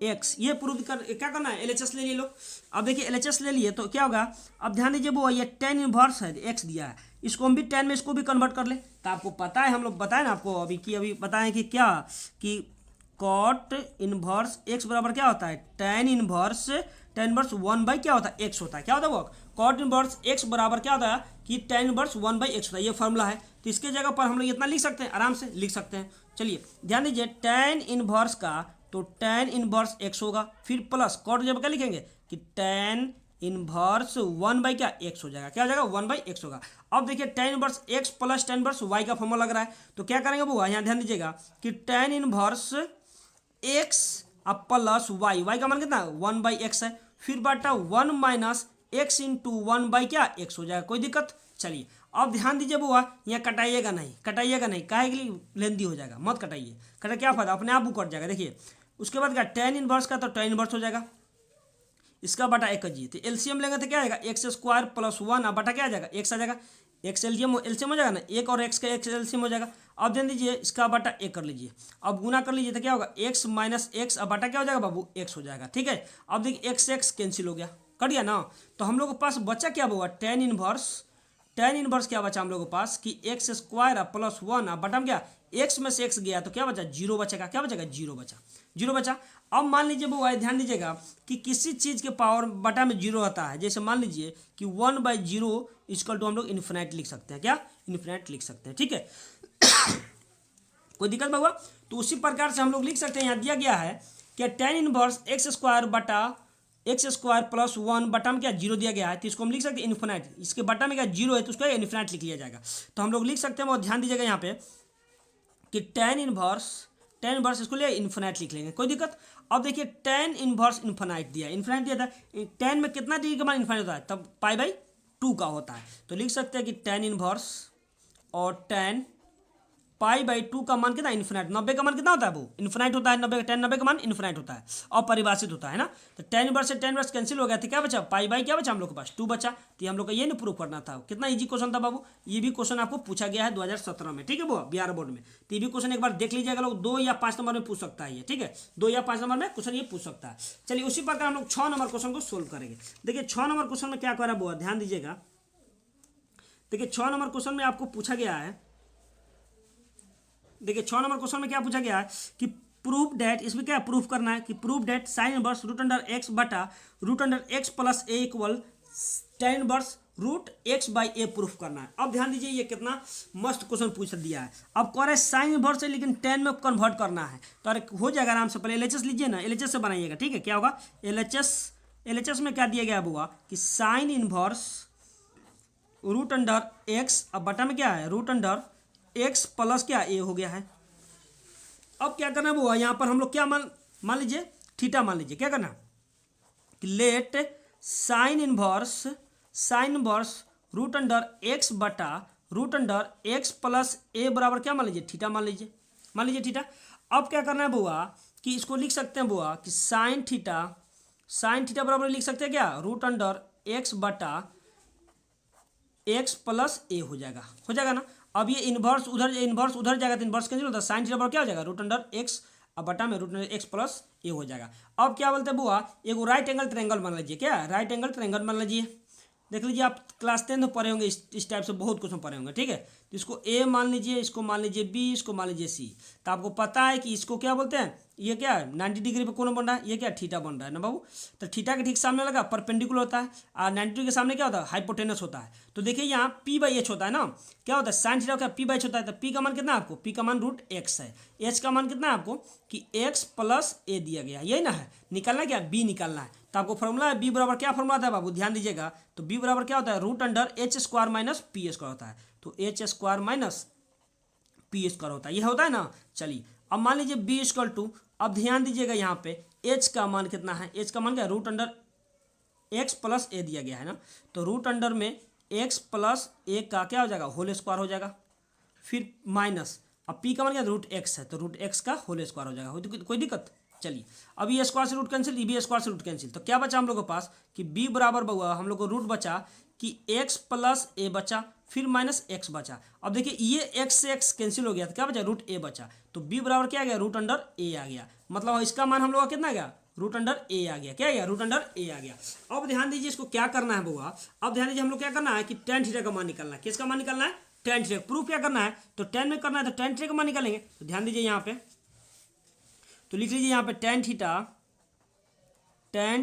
x, ये प्रूव कर क्या करना है, एलएचएस ले लो। अब देखिए एलएचएस ले लिए तो क्या होगा, अब ध्यान दीजिए वो ये tan इनवर्स है, एक्स दिया है, इसको हम भी tan में इसको भी कन्वर्ट कर ले। तो आपको पता है, हम लोग बताए ना आपको अभी बताएं कि क्या, कि कॉट इनवर्स एक्स बराबर क्या होता है, tan इनवर्स 1 बाई क्या होता है, एक्स होता है, क्या होता है वो, कॉट इनवर्स एक्स बराबर क्या होता है कि tan इनवर्स 1 बाई एक्स होता है, ये फॉर्मूला है। तो इसके जगह पर हम लोग इतना लिख सकते हैं, आराम से लिख सकते हैं। चलिए ध्यान दीजिए tan इनवर्स का तो tan इनवर्स एक्स होगा, फिर प्लस कॉट जब क्या लिखेंगे कि tan इनवर्स 1 बाई क्या एक्स हो जाएगा, क्या हो जाएगा 1 बाई एक्स होगा। अब देखिए tan inverse x plus tan inverse y का फॉर्मूला लग रहा है, तो क्या करेंगे वो, यहाँ ध्यान दीजिएगा कि tan इनवर्स एक्स अब प्लस वाई का मान कितना 1 बाई एक्स है, फिर बटा 1 माइनस एक्स इंटू 1 बाई क्या एक्स हो जाएगा, कोई दिक्कत। चलिए अब ध्यान दीजिए बुआ, यहाँ कटाइएगा नहीं, काहे के लिए लेंदी हो जाएगा, मत कटाइए, कटा क्या फायदा, अपने आप वो कट जाएगा। देखिए उसके बाद क्या tan इनवर्स का तो tan इनवर्स हो जाएगा, इसका बटा 1 जी, तो एलसीएम लेंगे तो क्या आएगा, एक्स स्क्वायर प्लस 1 अब बटा क्या आ जाएगा, एक्स आ जाएगा, एक्स एलसीएम हो जाएगा ना, 1 और एक्स का एक्स एलसीएम हो जाएगा। अब ध्यान दीजिए इसका बटा 1 कर लीजिए, अब गुना कर लीजिए तो क्या होगा, एक्स माइनस एक्स अब बटा क्या हो जाएगा बाबू, एक्स हो जाएगा, ठीक है। अब देखिए एक्स कैंसिल हो गया, कट गया ना। तो हम लोग के पास बचा क्या हुआ, tan इनवर्स क्या बचा हम लोग के पास कि एक्स स्क्वायर प्लस 1 अब बटा क्या, एक्स में से एक्स गया तो क्या बचा, 0 बचेगा, क्या बचेगा, 0 बचा। अब मान लीजिए वो ध्यान दीजिएगा कि किसी चीज़ के पावर बटा में 0 आता है, जैसे मान लीजिए कि 1/0 इक्वल टू हम लोग इन्फिनाइट लिख सकते हैं, क्या इन्फिनाइट लिख सकते हैं, ठीक है। कोई दिक्कत बाबा, तो उसी प्रकार से हम लोग लिख सकते हैं, यहाँ दिया गया है कि tan इनवर्स एक्स स्क्वायर बटा एक्स स्क्वायर प्लस 1 बटा में क्या 0 दिया गया है, तो इसको हम लिख सकते हैं इन्फिनाइट, इसके बटा में क्या 0 है तो उसको इन्फिनाइट लिख लिया जाएगा। तो हम लोग लिख सकते हैं, और ध्यान दीजिएगा यहाँ पे कि tan इनवर्स इसको ले इन्फिनाइट लिख लेंगे, कोई दिक्कत। अब देखिए tan इनवर्स इन्फिनाइट दिया था, tan में कितना डिग्री का मान इन्फिनाइट होता है, तब π/2 का होता है। तो लिख सकते हैं कि tan इनवर्स और tan π/2 का मान कितना, इन्फिनाइट, 90 का मान कितना होता है वो इन्फिनाइट होता है, 90 का मान इन्फिनाइट होता है और परिभाषित होता है ना। तो tan इनवर्स से tan इनवर्स कैंसिल हो गया, तो क्या बचा, क्या बचा हम लोग के पास 2 बचा। तो हम लोग का ये नहीं प्रूव करना था, कितना इजी क्वेश्चन था बाबू। ये भी क्वेश्चन आपको पूछा गया है 2017 में, ठीक है वो बिहार बोर्ड में। तो ये भी क्वेश्चन एक बार देख लीजिएगा लोग, 2 या 5 नंबर में पूछ सकता है ये, ठीक है, 2 या 5 नंबर में क्वेश्चन ये पूछ सकता है। चलिए उसी प्रकार हम लोग 6 नंबर क्वेश्चन को सोल्व करेंगे। देखिए 6 नंबर क्वेश्चन में क्या कर रहा है, ध्यान दीजिएगा। देखिए 6 नंबर क्वेश्चन में आपको पूछा गया है, देखिए 6 नंबर क्वेश्चन में क्या पूछा गया है कि प्रूफ डेट, इसमें क्या प्रूफ करना है कि proof that sine inverse root under x बटा root under x plus a equal tan inverse root x by a proof करना है। अब ध्यान दीजिए ये कितना मस्त क्वेश्चन पूछ दिया है। अब कह रहे साइन इनवर्स है लेकिन टेन में कन्वर्ट करना है, तो अरे हो जाएगा आराम से। पहले एलएचएस लीजिए ना, एलएचएस से बनाइएगा, ठीक है। क्या होगा एलएचएस में क्या दिया गया हुआ कि sine inverse root under x, अब बटा में क्या है रूट अंडर एक्स प्लस क्या ए हो गया है। अब क्या करना है वो यहाँ पर हम लोग क्या मान लीजिए थीटा मान लीजिए। क्या करना कि let sine inverse root under x बटा root under x plus a बराबर क्या मान लीजिए थीटा मान लीजिए थीटा। अब क्या करना है बुआ कि इसको लिख सकते हैं बुआ कि साइन थीटा बराबर लिख सकते हैं क्या रूट अंडर एक्स बटा एक्स प्लस ए हो जाएगा ना। अब ये इन्वर्स उधर जाएगा तो इन्वर्स कैंसिल होता है, साइन थीटा बराबर क्या हो जाएगा रूट अंडर एक्स, अब बटा में रूट अंडर एक्स प्लस ए हो जाएगा। अब क्या बोलते हैं बुआ एक राइट एंगल ट्रायंगल मान लीजिए। क्या राइट एंगल ट्रायंगल मान लीजिए। देख लीजिए आप क्लास 10 में पढ़े होंगे, इस टाइप से बहुत क्वेश्चन पढ़े होंगे, ठीक है। तो इसको ए मान लीजिए, इसको मान लीजिए बी, इसको मान लीजिए सी। तो आपको पता है कि इसको क्या बोलते हैं, ये क्या है 90 डिग्री पे कौन बन रहा है, ये क्या थीटा बन रहा है ना बाबू। तो थीटा के ठीक सामने लगा परपेंडिकुलर होता है, और 90 डिग्री के सामने क्या होता है हाइपोटेनस होता है। तो देखिए यहाँ पी बाई एच होता है ना, क्या होता है साइन थीटा क्या पी बाई एच होता है। तो पी का मान कितना है आपको, पी का मान रूट एक्स है, एच का मान कितना है आपको कि एक्स प्लस ए दिया गया, यही ना है। निकालना है क्या बी निकालना है। तो आपको फॉर्मूला है बी बराबर क्या फॉर्मूला था बाबू, ध्यान दीजिएगा। तो बी बराबर क्या होता है root under h square minus p square होता है। तो h square minus p square होता है, यह होता है ना। चलिए अब मान लीजिए बी इक्वल टू, अब ध्यान दीजिएगा यहाँ पे एच का मान कितना है, एच का मान क्या रूट अंडर एक्स प्लस ए दिया गया है ना। तो रूट अंडर में एक्स प्लस ए का क्या हो जाएगा होल स्क्वायर हो जाएगा, फिर माइनस अब पी का मान क्या रूट एक्स है, तो रूट एक्स का होल स्क्वायर हो जाएगा। कोई दिक्कत। चलिए अब ये स्क्वायर से रूट कैंसिल, ये भी स्क्वायर से रूट कैंसिल। तो क्या बचा हम लोग के पास कि b बराबर हुआ हम लोग को रूट बचा कि x प्लस ए बचा, फिर माइनस एक्स बचा। अब देखिए ये x से x कैंसिल हो गया तो क्या बचा रूट ए बचा। तो b बराबर क्या आ गया रूट अंडर ए आ गया, मतलब इसका मान हम लोग का कितना आ गया रूट अंडर ए आ गया। क्या आ गया रूट अंडर ए आ गया। अब ध्यान दीजिए इसको क्या करना है बुआ, अब ध्यान दीजिए हम लोग क्या करना है कि टेन थीटा का मान निकालना है। किसका मान निकालना है टेन थीटा। प्रूफ क्या करना है तो टेन में करना है, तो टेन थीटा का मान निकालेंगे। तो ध्यान दीजिए यहाँ पे, तो लिख लीजिए यहाँ पे टेन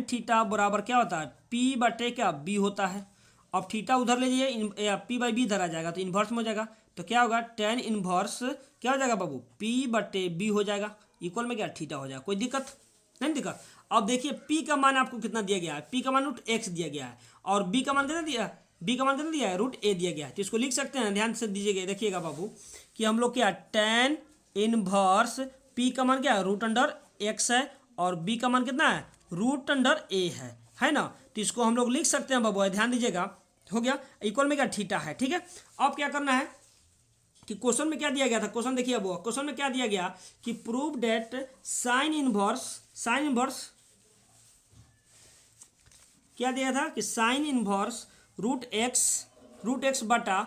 थीटा बराबर क्या होता है पी बटे क्या बी होता है। अब थीटा उधर ले जाइए, पी बाई बी इधर आ जाएगा तो इन्वर्स में हो जाएगा। तो क्या होगा टेन इन्वर्स क्या हो जाएगा बाबू पी बटे बी हो जाएगा, इक्वल में क्या थीटा हो जाएगा। कोई दिक्कत नहीं दिक्कत। अब देखिए पी का मान आपको कितना दिया गया है, पी का मान रूट एक्स दिया गया है, और बी का मान कितना दिया, बी का मान कितना दिया है रूट ए दिया गया है। तो इसको लिख सकते हैं, ध्यान से दीजिएगा देखिएगा बाबू कि हम लोग क्या टेन इनवर्स पी का मान क्या है रूट अंडर एक्स है, और बी का मान कितना है रूट अंडर ए है ना। तो इसको हम लोग लिख सकते हैं बाबू, ध्यान दीजिएगा हो गया, इक्वल में क्या थीटा है, ठीक है। अब क्या करना है कि क्वेश्चन में क्या दिया गया था, क्वेश्चन देखिए अब क्वेश्चन में क्या दिया गया कि प्रूव डेट साइन इनवर्स क्या दिया था कि साइन इनवर्स रूट एक्स बटा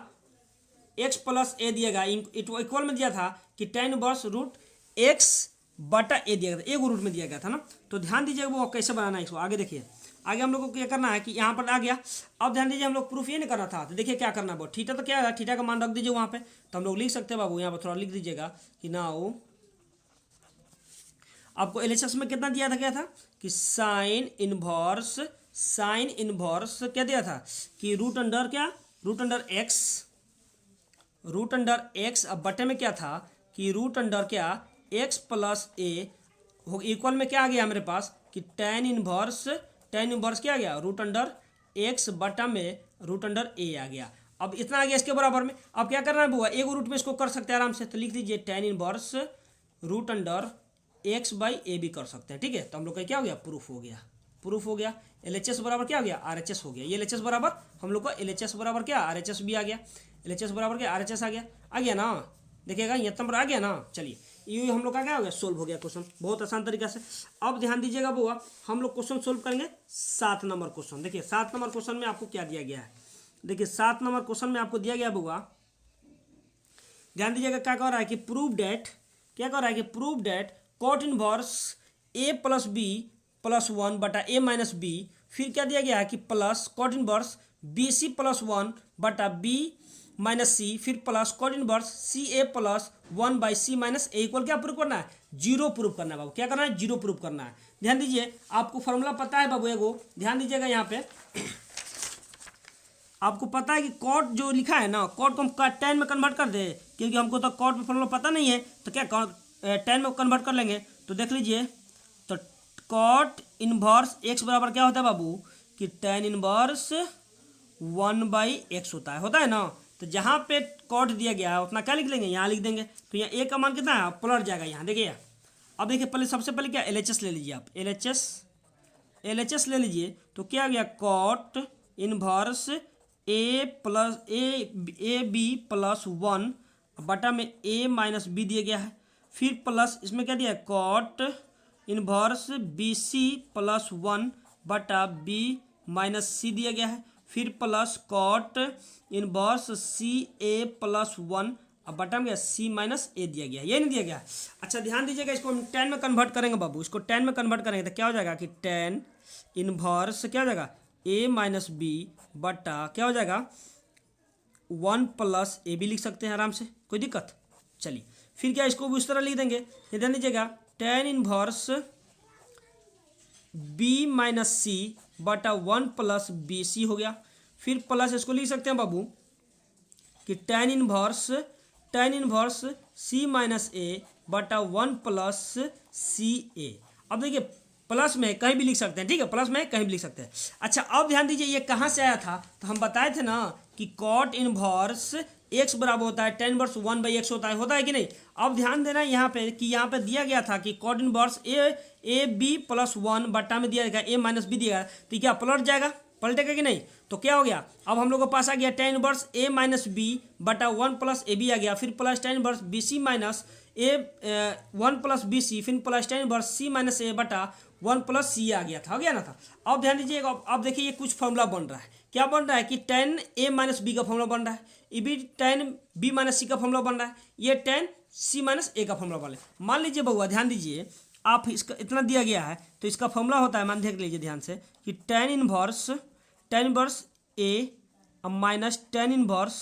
एक्स प्लस ए दिया गया, इक्वल में दिया था कि टेन इनवर्स रूट एक्स बटा ए दिया गया था, एक रूट में दिया गया था ना। तो ध्यान दीजिएगा वो कैसे बनाना है इसको, आगे देखिए आगे हम लोग को क्या करना है कि यहाँ पर आ गया। अब ध्यान दीजिए हम लोग प्रूफ ये नहीं करना था, तो देखिए क्या करना है थीटा, तो क्या है थीटा का मान रख दीजिए वहाँ पे। तो हम लोग लिख सकते हैं बाबू यहाँ पर थोड़ा लिख दीजिएगा कि ना वो आपको एलएचएस में कितना दिया था, क्या था कि साइन इनवर्स क्या दिया था कि रूट अंडर एक्स, अब बटे में क्या था कि रूट अंडर क्या एक्स प्लस ए हो, इक्वल में क्या आ गया मेरे पास कि टेन इनवर्स क्या आ गया रूट अंडर एक्स बटा में रूट अंडर ए आ गया। अब इतना आ गया इसके बराबर में। अब क्या करना है बुआ एक रूट में इसको कर सकते हैं आराम से, तो लिख दीजिए tan inverse root under x by a भी कर सकते हैं, ठीक है। तो हम लोग का क्या हो गया प्रूफ हो गया। एलएचएस बराबर क्या हो गया आरएचएस हो गया। ये एलएचएस बराबर हम लोग का एलएचएस बराबर क्या आरएचएस भी आ गया, एलएचएस बराबर क्या आरएचएस आ गया ना। देखिएगा ये नंबर आ गया ना। चलिए ये हम लोग का क्या हो गया सोल्व हो गया क्वेश्चन बहुत आसान तरीका से। अब ध्यान दीजिएगा बुआ हम लोग क्वेश्चन सोल्व करेंगे 7 नंबर क्वेश्चन। देखिए 7 नंबर क्वेश्चन में आपको क्या दिया गया है, देखिए 7 नंबर क्वेश्चन में आपको दिया गया बुआ, ध्यान दीजिएगा क्या कह रहा है कि prove that cot inverse a plus b plus 1 बटा ए माइनस बी, फिर क्या दिया गया है कि plus cot inverse b c plus 1 बटा बी माइनस सी, फिर plus cot inverse c a plus 1 by c minus a equal क्या प्रूव करना है जीरो प्रूव करना है बाबू। क्या करना है जीरो प्रूव करना है। ध्यान दीजिए आपको फॉर्मूला पता है बाबू एगो, ध्यान दीजिएगा यहाँ पे आपको पता है कि कॉट जो लिखा है ना, कॉट को हम टेन में कन्वर्ट कर दे, क्योंकि हमको तो कॉट में फॉर्मूला पता नहीं है, तो क्या टेन में कन्वर्ट कर लेंगे। तो देख लीजिए, तो कॉट इनवर्स एक्स बराबर क्या होता है बाबू, कि टेन इनवर्स 1/x होता है ना। तो जहाँ पे कॉट दिया गया है उतना क्या लिख लेंगे, यहाँ लिख देंगे। तो यहाँ ए का मान कितना है, पलट जाएगा यहाँ, देखिए। अब देखिए पहले सबसे पहले क्या LHS ले लीजिए आप, LHS ले लीजिए। तो क्या आ गया, cot inverse a b plus 1 बटा में a माइनस बी दिया गया है। फिर प्लस इसमें क्या दिया है, कॉट इनवर्स BC प्लस 1 बटा b माइनस सी दिया गया है। फिर plus cot inverse CA plus 1 अब बटा में C माइनस ए दिया गया, ये नहीं दिया गया। अच्छा ध्यान दीजिएगा, इसको हम 10 में कन्वर्ट करेंगे बाबू, इसको 10 में कन्वर्ट करेंगे तो क्या हो जाएगा कि 10 इनवर्स क्या हो जाएगा, a माइनस बी बटा क्या हो जाएगा 1 प्लस ए बी लिख सकते हैं आराम से, कोई दिक्कत। चलिए फिर क्या, इसको भी उस तरह लिख देंगे। ध्यान दीजिएगा, 10 इनवर्स b माइनस सी बटा 1 प्लस बी सी हो गया। फिर प्लस इसको लिख सकते हैं बाबू कि tan inverse c minus a बटा 1 प्लस सी ए। अब देखिए प्लस में कहीं भी लिख सकते हैं, ठीक है, प्लस में कहीं भी लिख सकते हैं। अच्छा अब ध्यान दीजिए, ये कहाँ से आया था, तो हम बताए थे ना कि कॉट इनवर्स एक्स बराबर होता है टेन इनवर्स 1/x होता है कि नहीं। अब ध्यान देना यहाँ पे कि यहाँ पे दिया गया था कि cot inverse a b plus 1 बटा में दिया गया a माइनस बी दिया गया, तो क्या पलट जाएगा, पलटेगा कि नहीं। तो क्या हो गया, अब हम लोग को पास आ गया tan inverse a minus b बटा 1 प्लस ए बी आ गया। फिर plus tan inverse b c minus a 1 plus b c, फिर plus tan inverse c minus a बटा 1 प्लस सी आ गया था, हो गया ना था। अब ध्यान दीजिएगा, अब देखिए ये कुछ फॉर्मूला बन रहा है, क्या बन रहा है कि टेन ए माइनस बी का फॉर्मूला बन रहा है, ये भी टेन बी माइनस सी का फॉर्मूला बन रहा है, ये टेन सी माइनस ए का फॉर्मूला बन रहा है। मान लीजिए बउआ ध्यान दीजिए, आप इसका इतना दिया गया है तो इसका फॉर्मूला होता है, मान देख लीजिए ध्यान से कि टेन इनवर्स ए माइनस टेन इनवर्स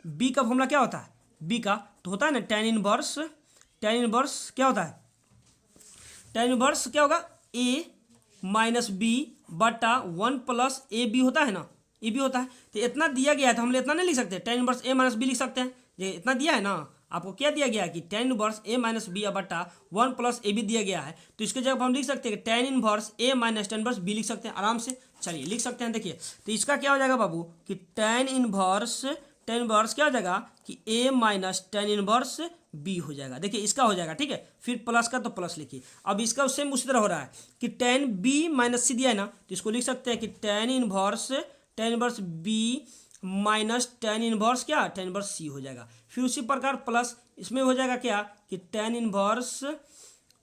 बी का फॉर्मूला क्या होता है, बी का तो होता है ना टेन इनवर्स क्या होता है, टेन इनवर्स क्या होगा ए माइनस बी बटा 1 प्लस ए बी होता है ना, ए बी होता है। तो इतना दिया गया है तो हम लोग इतना नहीं लिख सकते, टेन इनवर्स ए माइनस बी लिख सकते हैं। ये इतना दिया है ना आपको, क्या दिया गया है कि टेन इनवर्स ए माइनस बी बटा 1 प्लस ए बी दिया गया है, तो इसके जगह हम लिख सकते हैं कि टेन इनवर्स ए माइनस टेन इनवर्स बी लिख सकते हैं आराम से। चलिए लिख सकते हैं, देखिए तो इसका क्या हो जाएगा बाबू कि टेन इनवर्स क्या हो जाएगा कि ए माइनस टेन इनवर्स बी हो जाएगा, देखिए इसका हो जाएगा, ठीक है। फिर प्लस का तो प्लस लिखिए। अब इसका सेम उसी तरह हो रहा है कि टेन बी माइनस सी दिया है ना, तो इसको लिख सकते हैं कि tan inverse b minus tan inverse c हो जाएगा। फिर उसी प्रकार प्लस इसमें हो जाएगा क्या कि tan inverse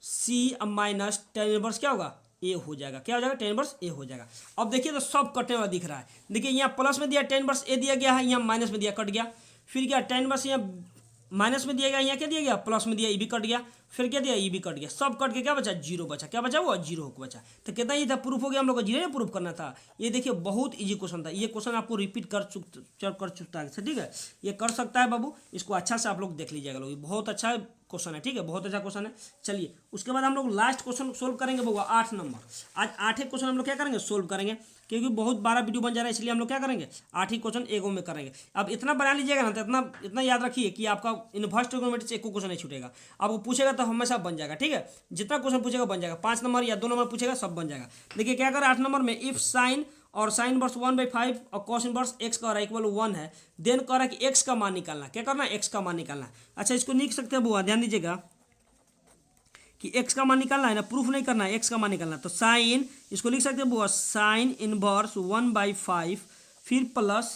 c minus tan inverse क्या होगा ए हो जाएगा, क्या हो जाएगा टेन इनवर्स ए हो जाएगा। अब देखिए तो सब कटने वाला दिख रहा है, देखिए यहाँ प्लस में दिया टेन इनवर्स ए दिया गया है, यहाँ माइनस में दिया कट गया। फिर क्या टेन इनवर्स यहाँ माइनस में दिया गया, यहाँ क्या दिया गया प्लस में दिया, ये भी कट गया। फिर क्या दिया, ये भी कट गया, सब कट के क्या बचा, जीरो बचा। क्या बचा, वो जीरो बचा। तो कितना ये था, प्रूफ हो गया हम लोग को, जीरो प्रूफ करना था। ये देखिए बहुत इजी क्वेश्चन था, ये क्वेश्चन आपको रिपीट कर चुका है, ठीक है, ये कर सकता है बाबू, इसको अच्छा से आप लोग देख लीजिएगा लोग, बहुत अच्छा क्वेश्चन है, ठीक है, बहुत अच्छा क्वेश्चन है। चलिए उसके बाद हम लोग लास्ट क्वेश्चन सोल्व करेंगे बाबू, 8 नंबर। आज 8 क्वेश्चन हम लोग क्या करेंगे, सोल्व करेंगे, क्योंकि बहुत बड़ा वीडियो बन जा रहा है, इसलिए हम लोग क्या करेंगे 8 ही क्वेश्चन एगो में करेंगे। अब इतना बना लीजिएगा ना, तो इतना याद रखिए कि आपका इनवर्स ट्रिग्नोमेट्री से एक क्वेश्चन नहीं छूटेगा। आपको पूछेगा तो हमेशा बन जाएगा, ठीक है, जितना क्वेश्चन पूछेगा बन जाएगा, 5 नंबर या 2 नंबर पूछेगा सब बन जाएगा। देखिए क्या कर 8 नंबर में, इफ साइन और साइन इनवर्स 1/5 और कॉस इनवर्स एक्स का इक्वल 1 है, देन कह रहा है कि एक्स का मान निकालना, क्या करना है, एक्स का मान निकालना है। अच्छा इसको लिख सकते हैं बुआ, ध्यान दीजिएगा कि एक्स का मान निकालना है ना, प्रूफ नहीं करना है, एक्स का मान निकालना है। तो साइन इसको लिख सकते हैं बुआ, साइन इनवर्स 1/5 फिर plus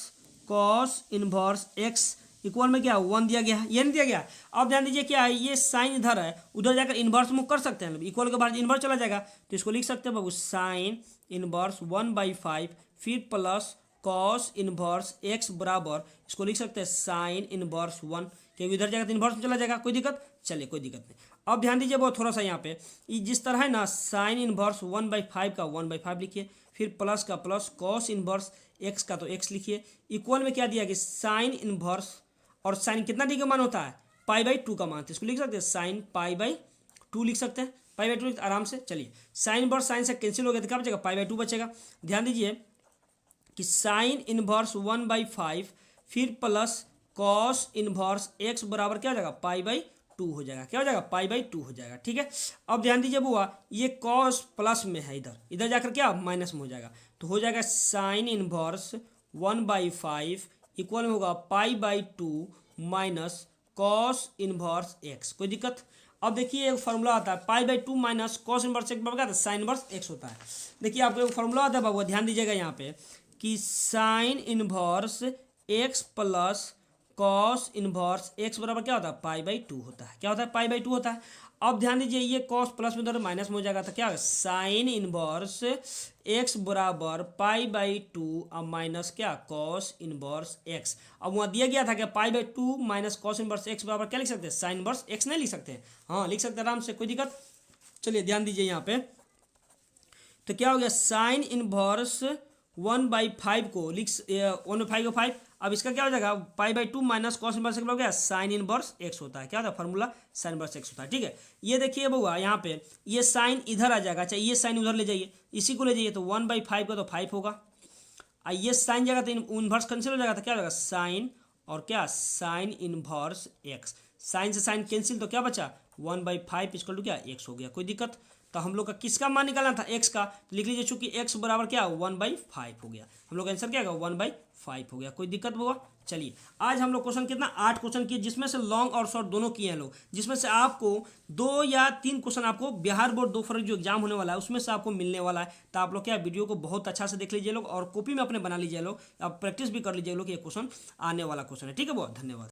cos inverse x equal में क्या 1 दिया गया है, ये नहीं दिया गया। अब ध्यान दीजिए क्या है, ये साइन इधर है, उधर जाकर इन्वर्स मूव कर सकते हैं, इक्वल के बाद इन्वर्स चला जाएगा। तो इसको लिख सकते हैं बाबू साइन इनवर्स 1/5 फिर प्लस कॉस इनवर्स एक्स बराबर, इसको लिख सकते हैं साइन इनवर्स 1, क्योंकि इधर जाएगा तो इन्वर्स में चला जाएगा, कोई दिक्कत, चलिए कोई दिक्कत नहीं। अब ध्यान दीजिए बहुत थोड़ा सा यहाँ पे, जिस तरह है ना साइन इनवर्स 1/5 का 1/5 लिखिए, फिर प्लस का प्लस कॉस इनवर्स एक्स का तो एक्स लिखिए, इक्वल में क्या दिया कि साइन इनवर्स, और साइन कितना डी का मान होता है π/2 का मान, तो इसको लिख सकते हैं साइन π/2 लिख सकते हैं, π/2 आराम से। चलिए साइन इनवर्स साइन से कैंसिल हो गया तो क्या बचेगा, π/2 बचेगा। ध्यान दीजिए कि साइन इनवर्स 1/5 फिर प्लस कॉस इनवर्स एक्स बराबर क्या हो जाएगा पाई/2 हो जाएगा। क्या हो जाएगा पाई/2 हो जाएगा। ठीक है, अब ध्यान दीजिए बुआ, ये कॉस प्लस में है, इधर इधर जाकर क्या माइनस में हो जाएगा, तो हो जाएगा साइन इनवर्स 1/5 इक्वल में होगा पाई/2 माइनस कॉस इनवर्स एक्स। कोई दिक्कत? अब देखिए एक फॉर्मूला आता है पाई/2 माइनस कॉस इनवर्स एक्स बराबर क्या होता है साइन इनवर्स एक्स होता है। देखिए आपको एक फॉर्मूला आता है बाबू, ध्यान दीजिएगा यहाँ पे कि sine inverse x plus cos inverse x बराबर क्या होता है पाई/2 होता है। क्या होता है पाई/2 होता है। अब ध्यान दीजिए ये कॉस प्लस में तो माइनस में हो जाएगा, तो क्या होगा साइन इनवर्स एक्स बराबर पाई/2 अब माइनस क्या कॉस इनवर्स एक्स। अब वहाँ दिया गया था कि पाई/2 माइनस कॉस इनवर्स एक्स बराबर क्या लिख सकते हैं साइन इनवर्स एक्स नहीं लिख सकते? हाँ लिख सकते हैं आराम से, कोई दिक्कत? चलिए ध्यान दीजिए यहाँ पे, तो क्या हो गया साइन इनवर्स 1/5 को लिख 1/5 को 5, अब इसका क्या हो जाएगा पाई/2 माइनस कॉस इनवर्स एक्स क्या साइन इनवर्स एक्स होता है। क्या होता है फॉर्मूला साइन इनवर्स एक्स होता है। ठीक है, ये देखिए बउआ यहाँ पे ये साइन इधर आ जाएगा, चाहे ये साइन उधर ले जाइए, इसी को ले जाइए तो 1/5 का तो 5 होगा, ये साइन जाएगा तो इनवर्स कैंसिल हो जाएगा, तो क्या हो जाएगा साइन और क्या साइन इनवर्स एक्स। साइन से साइन कैंसिल तो क्या बचा 1/5 इक्वल टू क्या एक्स हो गया। कोई दिक्कत? तो हम लोग का किसका मान निकालना था एक्स का, तो लिख लीजिए चूंकि एक्स बराबर क्या 1/5 हो गया, हम लोग आंसर क्या होगा 1/5 हो गया। कोई दिक्कत हुआ? चलिए आज हम लोग क्वेश्चन कितना 8 क्वेश्चन किए, जिसमें से लॉन्ग और शॉर्ट दोनों किए हैं लोग, जिसमें से आपको 2 या 3 क्वेश्चन आपको बिहार बोर्ड 2 फरवरी जो एग्जाम होने वाला है उसमें से आपको मिलने वाला है। तो आप लोग क्या वीडियो को बहुत अच्छा से देख लीजिए लोग, और कॉपी में अपने बना लीजिए लोग, आप प्रैक्टिस भी कर लीजिए लोग, ये क्वेश्चन आने वाला क्वेश्चन है। ठीक है वो, धन्यवाद।